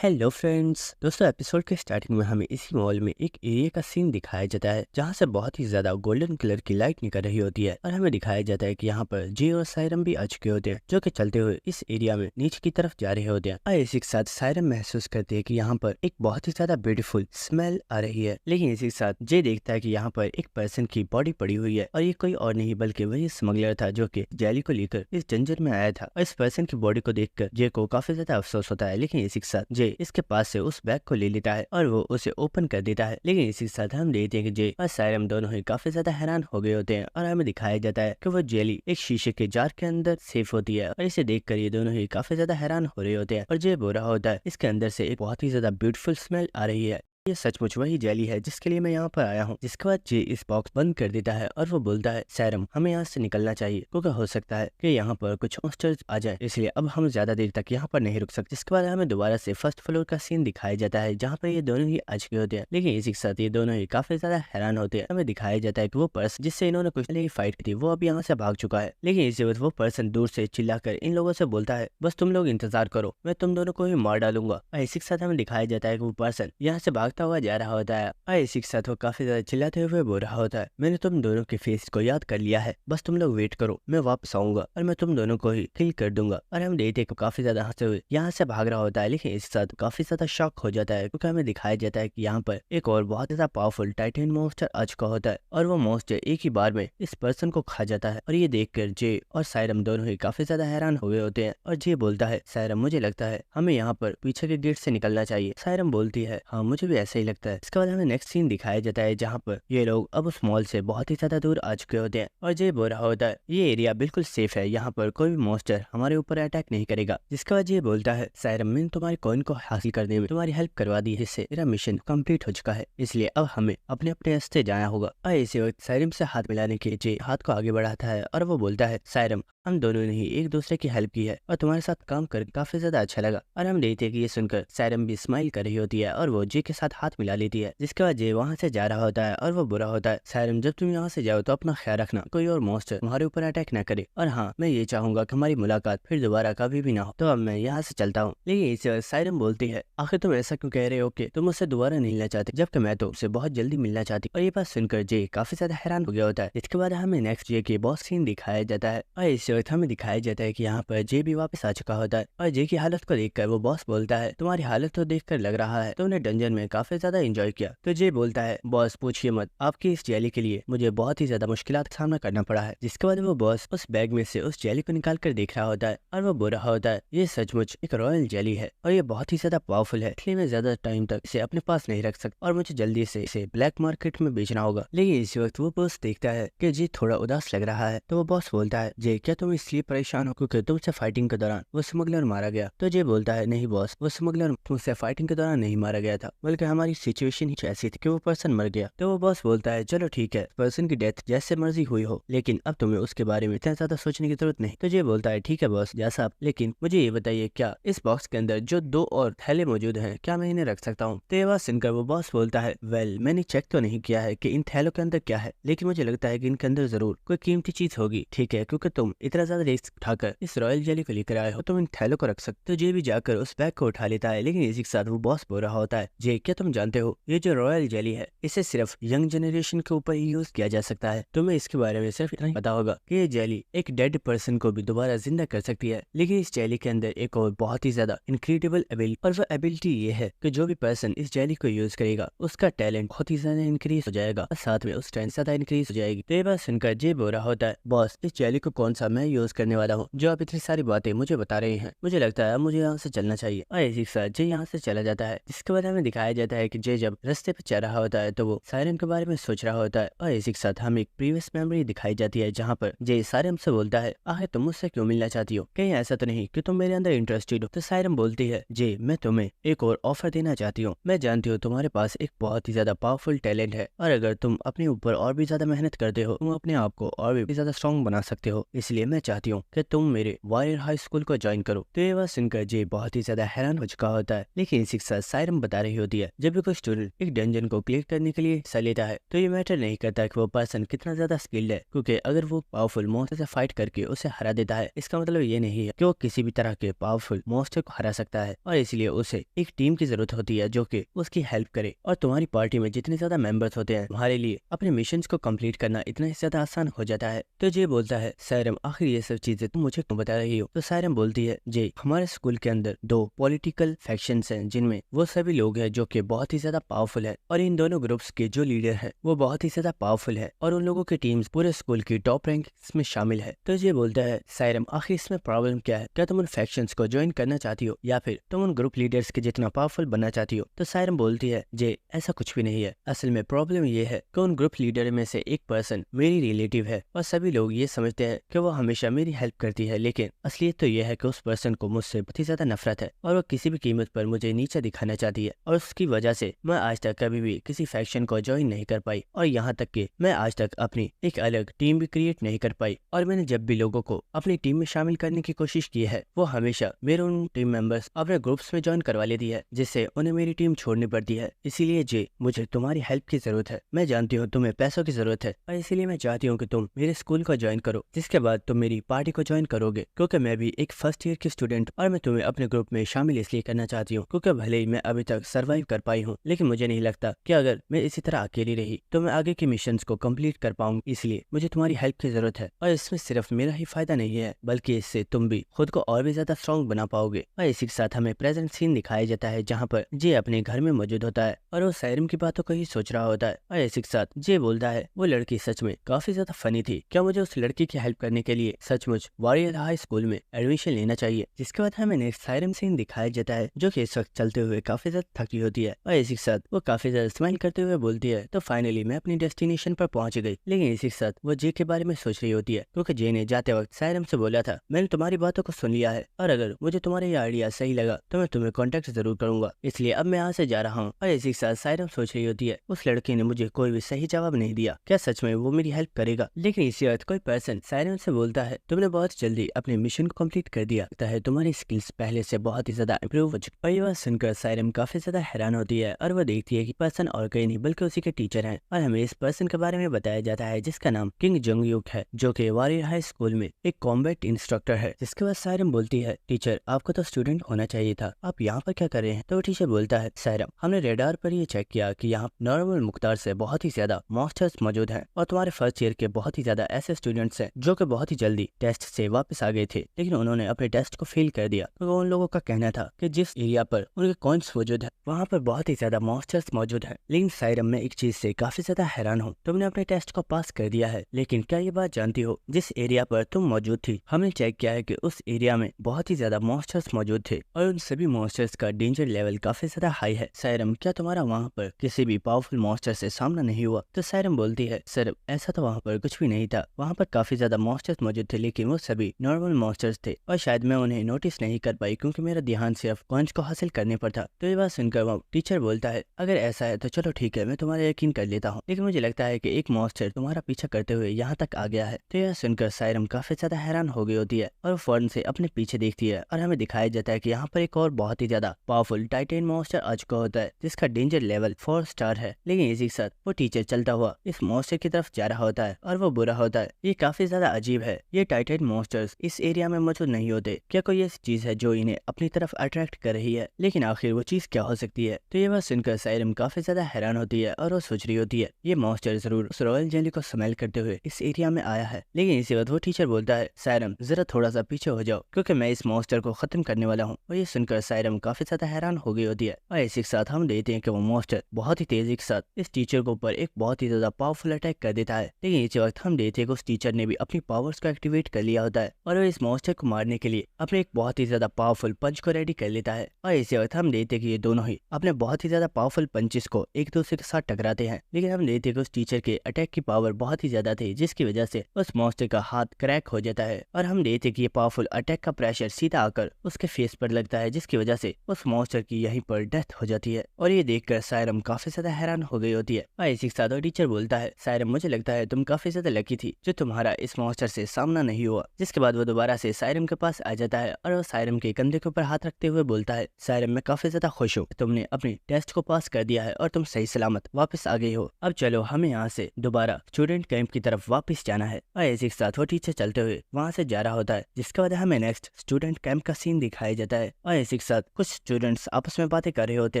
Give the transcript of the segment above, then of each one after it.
Hello friends दोस्तों, episode के starting में हमें इसी मॉल में एक एरिया का सीन दिखाया जाता है जहां से बहुत ही ज्यादा गोल्डन कलर की लाइट निकल रही होती है और हमें दिखाया जाता है कि यहाँ पर जे और सायरम भी आ चुके होते हैं जो कि चलते हुए इस एरिया में नीचे की तरफ जा रहे होते हैं। और इसी के साथ सायरम महसूस करते हैं कि यहाँ पर एक बहुत ही ज्यादा ब्यूटीफुल स्मेल आ रही है, लेकिन इसी के साथ जे देखता है कि यहाँ पर एक पर्सन की बॉडी पड़ी हुई है और ये कोई और नहीं बल्कि वही स्मगलर था जो कि जेली को लेकर इस जंजर में आया था। और इस पर्सन की बॉडी को देखकर जे को काफी ज्यादा अफसोस होता है, लेकिन इसी के साथ जे इसके पास से उस बैग को ले लेता है और वो उसे ओपन कर देता है। लेकिन इसी के साथ हम देखते हैं कि जे और सायरम दोनों ही काफी ज्यादा हैरान हो गए होते हैं और हमें दिखाया जाता है कि वो जेली एक शीशे के जार के अंदर सेफ होती है और इसे देखकर ये दोनों ही काफी ज्यादा हैरान हो रहे होते हैं। और जे बोल रहा होता है इसके अंदर से एक बहुत ही ज्यादा ब्यूटीफुल स्मेल आ रही है, ये सचमुच वही जेली है जिसके लिए मैं यहाँ पर आया हूँ। जिसके बाद जे इस बॉक्स बंद कर देता है और वो बोलता है सायरम हमें यहाँ से निकलना चाहिए क्योंकि हो सकता है कि यहाँ पर कुछ मॉन्स्टर्स आ जाए, इसलिए अब हम ज्यादा देर तक यहाँ पर नहीं रुक सकते। जिसके बाद हमें दोबारा से फर्स्ट फ्लोर का सीन दिखाया जाता है जहाँ पर ये दोनों ही आ चुके होते हैं, लेकिन इसी के साथ ये दोनों ही काफी ज्यादा हैरान होते हैं। हमें दिखाया जाता है कि वो पर्सन जिससे इन्होंने कुछ पहले ही फाइट की थी वो अब यहाँ से भाग चुका है, लेकिन इसी वक्त वो पर्सन दूर से चिल्लाकर इन लोगों से बोलता है बस तुम लोग इंतजार करो, मैं तुम दोनों को ही मार डालूंगा। और इसी के साथ हमें दिखाया जाता है कि वो पर्सन यहाँ से भागता हुआ जा रहा होता है और इसी के साथ वो काफी ज्यादा चिल्लाते हुए बोल रहा होता है मैंने तुम दोनों के फेस को याद कर लिया है, बस तुम लोग वेट करो, मैं वापस आऊंगा और मैं तुम दोनों को ही किल कर दूंगा। और हम देखते हैं काफी ज्यादा हंसते हुए यहाँ से भाग रहा होता है, लेकिन इसके साथ काफी ज्यादा शॉक हो जाता है क्योंकि हमें दिखाया जाता है कि यहाँ पर एक और बहुत ज्यादा पावरफुल टाइटन मॉन्स्टर आ चुका होता है और वो मॉन्स्टर एक ही बार में इस पर्सन को खा जाता है। और ये देखकर जे और सायरम दोनों ही काफी ज्यादा हैरान हो गए होते हैं और जे बोलता है सायरम मुझे लगता है हमें यहाँ पर पीछे के गेट से निकलना चाहिए। सायरम बोलती है हाँ मुझे भी ऐसा ही लगता है। इसके बाद हमें नेक्स्ट सीन दिखाया जाता है जहाँ पर ये लोग अब उस मॉल से बहुत ही ज्यादा दूर आ चुके होते हैं और जे बोल रहा होता है ये एरिया बिल्कुल सेफ है, यहाँ पर कोई भी मॉन्स्टर हमारे ऊपर अटैक नहीं करेगा। जिसके बाद ये बोलता है सायरम मैंने तुम्हारे कॉइन को हासिल करने में तुम्हारी हेल्प करवा दी है, इससे मेरा मिशन कंप्लीट हो चुका है, इसलिए अब हमें अपने अपने रास्ते जाना होगा। और इसी वक्त सायरम से हाथ मिलाने के लिए जे हाथ को आगे बढ़ाता है और वो बोलता है सायरम हम दोनों ने ही एक दूसरे की हेल्प की है और तुम्हारे साथ काम करके काफी ज्यादा अच्छा लगा। और हम देखते हैं कि ये सुनकर सायरम भी स्माइल कर रही होती है और वो जे के साथ हाथ मिला लेती है। जिसके बाद जे वहाँ से जा रहा होता है और वो बुरा होता है सायरम जब तुम यहाँ से जाओ तो अपना ख्याल रखना, कोई और मॉन्स्टर तुम्हारे ऊपर अटैक न करे। और हाँ मैं ये चाहूंगा कि हमारी मुलाकात फिर दोबारा कभी भी ना हो। तो अब मैं यहाँ से चलता हूँ। लेकिन इस वक्त सायरम बोलती है आखिर तुम ऐसा क्यों कह रहे हो कि तुम मुझसे दोबारा नहीं मिलना चाहते जबकि मैं तो उससे बहुत जल्दी मिलना चाहती। और ये बात सुनकर जे काफी ज्यादा हैरान हो गया होता है। इसके बाद हमें नेक्स्ट जे के बॉस सीन दिखाया जाता है और इस वक्त हमें दिखाया जाता है कि यहाँ पर जे भी वापस आ चुका होता है और जे की हालत को देखकर वो बॉस बोलता है तुम्हारी हालत तो देखकर लग रहा है तुमने डंजन में काफी ज्यादा एंजॉय किया। तो जे बोलता है बॉस पूछिए मत, आपकी इस जेली के लिए मुझे बहुत ही ज्यादा मुश्किलात का सामना करना पड़ा है। जिसके बाद वो बॉस उस बैग में से उस जेली को निकाल कर देख रहा होता है और वो बोल रहा होता है ये सचमुच एक रॉयल जेली है और ये बहुत ही ज्यादा पावरफुल है, इसलिए मैं ज्यादा टाइम तक इसे अपने पास नहीं रख सकता और मुझे जल्दी से इसे ब्लैक मार्केट में बेचना होगा। लेकिन इसी वक्त वो बॉस देखता है कि जे थोड़ा उदास लग रहा है तो वो बॉस बोलता है जे क्या तुम इसलिए परेशान हो क्योंकि तुमसे फाइटिंग के दौरान वो स्मगलर मारा गया। तो जे बोलता है नहीं बॉस, वो स्मगलर तुमसे फाइटिंग के दौरान नहीं मारा गया था बल्कि हमारी सिचुएशन ही ऐसी थी कि वो पर्सन मर गया। तो वो बॉस बोलता है चलो ठीक है, पर्सन की डेथ जैसे मर्जी हुई हो लेकिन अब तुम्हें उसके बारे में इतना ज्यादा सोचने की जरूरत नहीं। तो ये बोलता है ठीक है बॉस जैसा आप, लेकिन मुझे ये बताइए क्या इस बॉक्स के अंदर जो 2 और थैले मौजूद हैं क्या मैं इन्हें रख सकता हूँ। तो ये बात सुनकर वो बॉस बोलता है वेल मैंने चेक तो नहीं किया है कि इन थैलों के अंदर क्या है, लेकिन मुझे लगता है कि इनके अंदर जरूर कोई कीमती चीज होगी। ठीक है क्योंकि तुम इतना ज्यादा रिस्क उठाकर इस रॉयल जेली को लेकर आए हो, तुम इन थैलों को रख सकते। तो जे भी जाकर उस बैग को उठा लेता है, लेकिन इसी के साथ वो बॉस बोल रहा होता है जे क्या तुम जानते हो ये जो रॉयल जेली है इसे सिर्फ यंग जनरेशन के ऊपर ही यूज किया जा सकता है। तुम्हें इसके बारे में सिर्फ इतना ही पता होगा कि ये जेली एक डेड पर्सन को भी दोबारा जिंदा कर सकती है, लेकिन इस जेली के अंदर एक और बहुत ही ज्यादा इनक्रेडिबल एबिलिटी, और वो एबिलिटी ये है कि जो भी पर्सन इस जेली को यूज करेगा उसका टैलेंट बहुत ही ज्यादा इंक्रीज हो जाएगा और साथ में उस टैलेंट ज्यादा इंक्रीज हो जाएगी। तो ये बात सुनकर जे बोल रहा होता है बॉस इस जेली को कौन सा मैं यूज करने वाला हूँ जो आप इतनी सारी बातें मुझे बता रहे हैं, मुझे लगता है मुझे यहाँ से चलना चाहिए। और इसी के साथ जे यहाँ से चला जाता है। जिसके बाद हमें दिखाया जाता है कि जे जब रास्ते पे चल रहा होता है तो वो सायरन के बारे में सोच रहा होता है और इसी के साथ हमें एक प्रीवियस मेमोरी दिखाई जाती है जहाँ पर जे सायरन से बोलता है आखिर तुम मुझसे क्यों मिलना चाहती हो, कहीं ऐसा तो नहीं कि तुम मेरे अंदर इंटरेस्टेड हो। तो सायरन बोलती है जे मैं तुम्हें एक और ऑफर देना चाहती हूँ, मैं जानती हूँ तुम्हारे पास एक बहुत ही ज्यादा पावरफुल टैलेंट है और अगर तुम अपने ऊपर और भी ज्यादा मेहनत करते हो तुम अपने आप को और भी ज्यादा स्ट्रॉन्ग बना सकते हो, इसलिए मैं चाहती हूँ कि तुम मेरे वॉरियर हाई स्कूल को ज्वाइन करो। तो ये बात सुनकर जे बहुत ही ज्यादा हैरान हो चुका होता है, लेकिन इसी के साथ सायरन बता रही होती है जब भी कोई स्टूडेंट एक डंजन को क्लियर करने के लिए हिस्सा लेता है तो ये मैटर नहीं करता कि वो पर्सन कितना ज्यादा स्किल्ड है, क्योंकि अगर वो पावरफुल मॉन्स्टर से फाइट करके उसे हरा देता है, इसका मतलब ये नहीं है कि वो किसी भी तरह के पावरफुल मॉन्स्टर को हरा सकता है, और इसलिए उसे एक टीम की जरूरत होती है जो कि उसकी हेल्प करे। और तुम्हारी पार्टी में जितने ज्यादा मेंबर्स होते हैं, तुम्हारे लिए अपने मिशन को कंप्लीट करना इतना ही ज्यादा आसान हो जाता है। तो जे बोलता है, सायरम आखिर ये सब चीजें तुम मुझे क्यों बता रही हो? तो सायरम बोलती है, जे हमारे स्कूल के अंदर 2 पॉलिटिकल फैक्शंस हैं, जिनमें वो सभी लोग हैं जो कि बहुत ही ज्यादा पावरफुल है, और इन दोनों ग्रुप्स के जो लीडर है वो बहुत ही ज्यादा पावरफुल है, और उन लोगों की टीम्स पूरे स्कूल की टॉप रैंक में शामिल है। तो ये बोलता है, सायरम आखिर इसमें प्रॉब्लम क्या है? क्या तुम उन फैक्शंस को ज्वाइन करना चाहती हो या फिर तुम उन ग्रुप लीडर्स के जितना पावरफुल बनना चाहती हो? तो सायरम बोलती है, जे ऐसा कुछ भी नहीं है। असल में प्रॉब्लम ये है कि उन ग्रुप लीडर में से एक पर्सन मेरी रिलेटिव है, और सभी लोग ये समझते हैं कि वो हमेशा मेरी हेल्प करती है, लेकिन असलियत तो यह है कि उस पर्सन को मुझसे बहुत ही ज्यादा नफरत है, और वो किसी भी कीमत पर मुझे नीचा दिखाना चाहती है, और उसकी वजह से मैं आज तक कभी भी किसी फैक्शन को ज्वाइन नहीं कर पाई, और यहाँ तक कि मैं आज तक अपनी एक अलग टीम भी क्रिएट नहीं कर पाई। और मैंने जब भी लोगों को अपनी टीम में शामिल करने की कोशिश की है, वो हमेशा मेरे उन टीम मेंबर्स अपने ग्रुप्स में ज्वाइन करवा लेती है, जिससे उन्हें मेरी टीम छोड़नी पड़ती है। इसीलिए जे मुझे तुम्हारी हेल्प की जरूरत है। मैं जानती हूँ तुम्हें पैसों की जरूरत है, और इसीलिए मैं चाहती हूँ कि तुम मेरे स्कूल को ज्वाइन करो, जिसके बाद तुम मेरी पार्टी को ज्वाइन करोगे, क्योंकि मैं भी एक फर्स्ट ईयर की स्टूडेंट, और मैं तुम्हें अपने ग्रुप में शामिल इसलिए करना चाहती हूँ क्योंकि भले ही मैं अभी तक सर्वाइव कर पाई हूँ, लेकिन मुझे नहीं लगता कि अगर मैं इसी तरह अकेली रही तो मैं आगे के मिशन को कंप्लीट कर पाऊंगी। इसलिए मुझे तुम्हारी हेल्प की जरूरत है, और इसमें सिर्फ मेरा ही फायदा नहीं है, बल्कि इससे तुम भी खुद को और भी ज्यादा स्ट्रॉन्ग बना पाओगे। और इसी के साथ हमें प्रेजेंट सीन दिखाया जाता है जहाँ पर जे अपने घर में मौजूद होता है, और वो सायरम की बातों को ही सोच रहा होता है। और इसी के साथ जे बोलता है, वो लड़की सच में काफी ज्यादा फनी थी, क्या मुझे उस लड़की की हेल्प करने के लिए सचमुच वॉरियर हाई स्कूल में एडमिशन लेना चाहिए? जिसके बाद हमें नेक्स्ट सायरम सीन दिखाया जाता है, जो कि इस वक्त चलते हुए काफी ज्यादा थकी होती है, और इसी के साथ वो काफी ज्यादा स्माइल करते हुए बोलती है, तो फाइनली मैं अपनी डेस्टिनेशन पर पहुंच गई। लेकिन इसी के साथ वो जे के बारे में सोच रही होती है, क्योंकि जे ने जाते वक्त सायरम से बोला था, मैंने तुम्हारी बातों को सुन लिया है, और अगर मुझे तुम्हारा ये आइडिया सही लगा तो मैं तुम्हें कॉन्टेक्ट जरूर करूंगा, इसलिए अब मैं यहाँ से जा रहा हूँ। और इसी के साथ सायरम सोच रही होती है, उस लड़की ने मुझे कोई भी सही जवाब नहीं दिया, क्या सच में वो मेरी हेल्प करेगा? लेकिन इसी वक्त कोई पर्सन सायरम से बोलता है, तुमने बहुत जल्दी अपने मिशन को कंप्लीट कर दिया, लगता है तुम्हारी स्किल्स पहले से बहुत ही ज्यादा इंप्रूव हो चुकी। और ये बात सुनकर सायरम काफी ज्यादा हैरान होती है, और वो देखती है कि पर्सन और कहीं नहीं बल्कि उसी के टीचर हैं। और हमें इस पर्सन के बारे में बताया जाता है जिसका नाम किंग जंग युक है, जो कि वॉरियर हाई स्कूल में एक कॉम्बैट इंस्ट्रक्टर है। जिसके बाद सायरम बोलती है, टीचर आपको तो स्टूडेंट होना चाहिए था, आप यहाँ पर क्या कर रहे हैं? तो टीचर बोलता है, सायरम हमने रेडार पर ये चेक किया कि यहाँ नॉर्मल मुख्तार से बहुत ही ज्यादा मॉन्स्टर्स मौजूद हैं, और तुम्हारे फर्स्ट ईयर के बहुत ही ज्यादा ऐसे स्टूडेंट्स हैं जो कि बहुत ही जल्दी टेस्ट से वापस आ गए थे, लेकिन उन्होंने अपने टेस्ट को फेल कर दिया, क्योंकि उन लोगों का कहना था कि जिस एरिया पर उनके कॉइन्स मौजूद है वहाँ पर बहुत ही ज्यादा मॉन्स्टर्स मौजूद है। लेकिन सायरम मैं एक चीज से काफी ज्यादा हैरान हूँ, तुमने अपने टेस्ट को पास कर दिया है, लेकिन क्या ये बात जानती हो, जिस एरिया पर तुम मौजूद थी हमने चेक किया है कि उस एरिया में बहुत ही ज्यादा मॉन्स्टर्स मौजूद थे, और उन सभी मॉन्स्टर्स का डेंजर लेवल काफी ज्यादा हाई है। सायरम क्या तुम्हारा वहाँ पर किसी भी पावरफुल मॉन्स्टर से सामना नहीं हुआ? तो सायरम बोलती है, सर ऐसा तो वहाँ पर कुछ भी नहीं था, वहाँ पर काफी ज्यादा मॉन्स्टर्स मौजूद थे, लेकिन वो सभी नॉर्मल मॉन्स्टर्स थे, और शायद मैं उन्हें नोटिस नहीं कर पाई क्योंकि मेरा ध्यान सिर्फ कॉइन्स को हासिल करने पर था। तो ये बात सुनकर वो टीचर बोलता है, अगर ऐसा है तो चलो ठीक है, मैं तुम्हारा यकीन कर लेता हूँ, लेकिन मुझे लगता है कि एक मॉन्स्टर तुम्हारा पीछा करते हुए यहाँ तक आ गया है। तो यह सुनकर सायरम काफी ज्यादा हैरान हो गई होती है, और वो फौरन से अपने पीछे देखती है, और हमें दिखाया जाता है कि यहाँ पर एक और बहुत ही ज्यादा पावरफुल टाइटन मॉन्स्टर आ चुका होता है, जिसका डेंजर लेवल 4 स्टार है। लेकिन इसी के साथ वो टीचर चलता हुआ इस मॉन्स्टर की तरफ जा रहा होता है, और वो बुरा होता है। ये काफी ज्यादा अजीब है, ये टाइटन मॉन्स्टर्स इस एरिया में मौजूद नहीं होते, क्या कोई ऐसी चीज है जो इन्हें अपनी तरफ अट्रैक्ट कर रही है? लेकिन आखिर वो चीज क्या हो सकती है? तो ये बात सुनकर सायरम काफी ज्यादा हैरान होती है, और वो सोच रही होती है, ये मॉन्स्टर जरूर उस रॉयल जेली को स्मेल करते हुए इस एरिया में आया है। लेकिन इसी वक्त वो टीचर बोलता है, सायरम जरा थोड़ा सा पीछे हो जाओ, क्योंकि मैं इस मॉन्स्टर को खत्म करने वाला हूँ। और ये सुनकर सायरम काफी ज्यादा हैरान हो गई होती है, और इसी के साथ हम देखते हैं कि वो मॉन्स्टर बहुत ही तेजी के साथ इस टीचर के ऊपर एक बहुत ही ज्यादा पावरफुल अटैक कर देता है। लेकिन इसी वक्त हम देखते हैं कि उस टीचर ने भी अपनी पावर्स को एक्टिवेट कर लिया होता है, और वो इस मॉन्स्टर को मारने के लिए अपने एक बहुत ही ज्यादा पावरफुल पंच को रेडी कर लेता है। और इसी वक्त हम देखते हैं कि ये दोनों ही अपने बहुत ही ज्यादा पावरफुल पंचेस को एक दूसरे के साथ टकराते हैं। लेकिन हम देखते हैं कि उस टीचर के अटैक की पावर बहुत ही ज्यादा थी, जिसकी वजह से उस मॉन्स्टर का हाथ क्रैक हो जाता है, और हम देखते हैं कि ये पावरफुल अटैक का प्रेशर सीधा आकर उसके फेस पर लगता है, जिसकी वजह से उस मॉन्स्टर की यहीं पर डेथ हो जाती है। और ये देखकर सायरम काफी ज्यादा हैरान हो गई होती है। और इसी के साथ टीचर बोलता है, सायरम मुझे लगता है तुम काफी ज्यादा लकी थी जो तुम्हारा इस मॉन्स्टर से सामना नहीं हुआ। जिसके बाद वो दोबारा से सायरम के पास आ जाता है, और वो सायरम के कंधे के ऊपर हाथ रखते हुए बोलता है, सायरम मैं काफी ज्यादा खुश हूँ तुमने अपनी में टेस्ट को पास कर दिया है और तुम सही सलामत वापस आ गई हो। अब चलो हमें यहाँ से दोबारा स्टूडेंट कैंप की तरफ वापस जाना है। और इसी के साथ वो टीचर चलते हुए वहाँ से जा रहा होता है, जिसके बाद हमें नेक्स्ट स्टूडेंट कैंप का सीन दिखाया जाता है। और इसी के साथ कुछ स्टूडेंट्स आपस में बातें कर रहे होते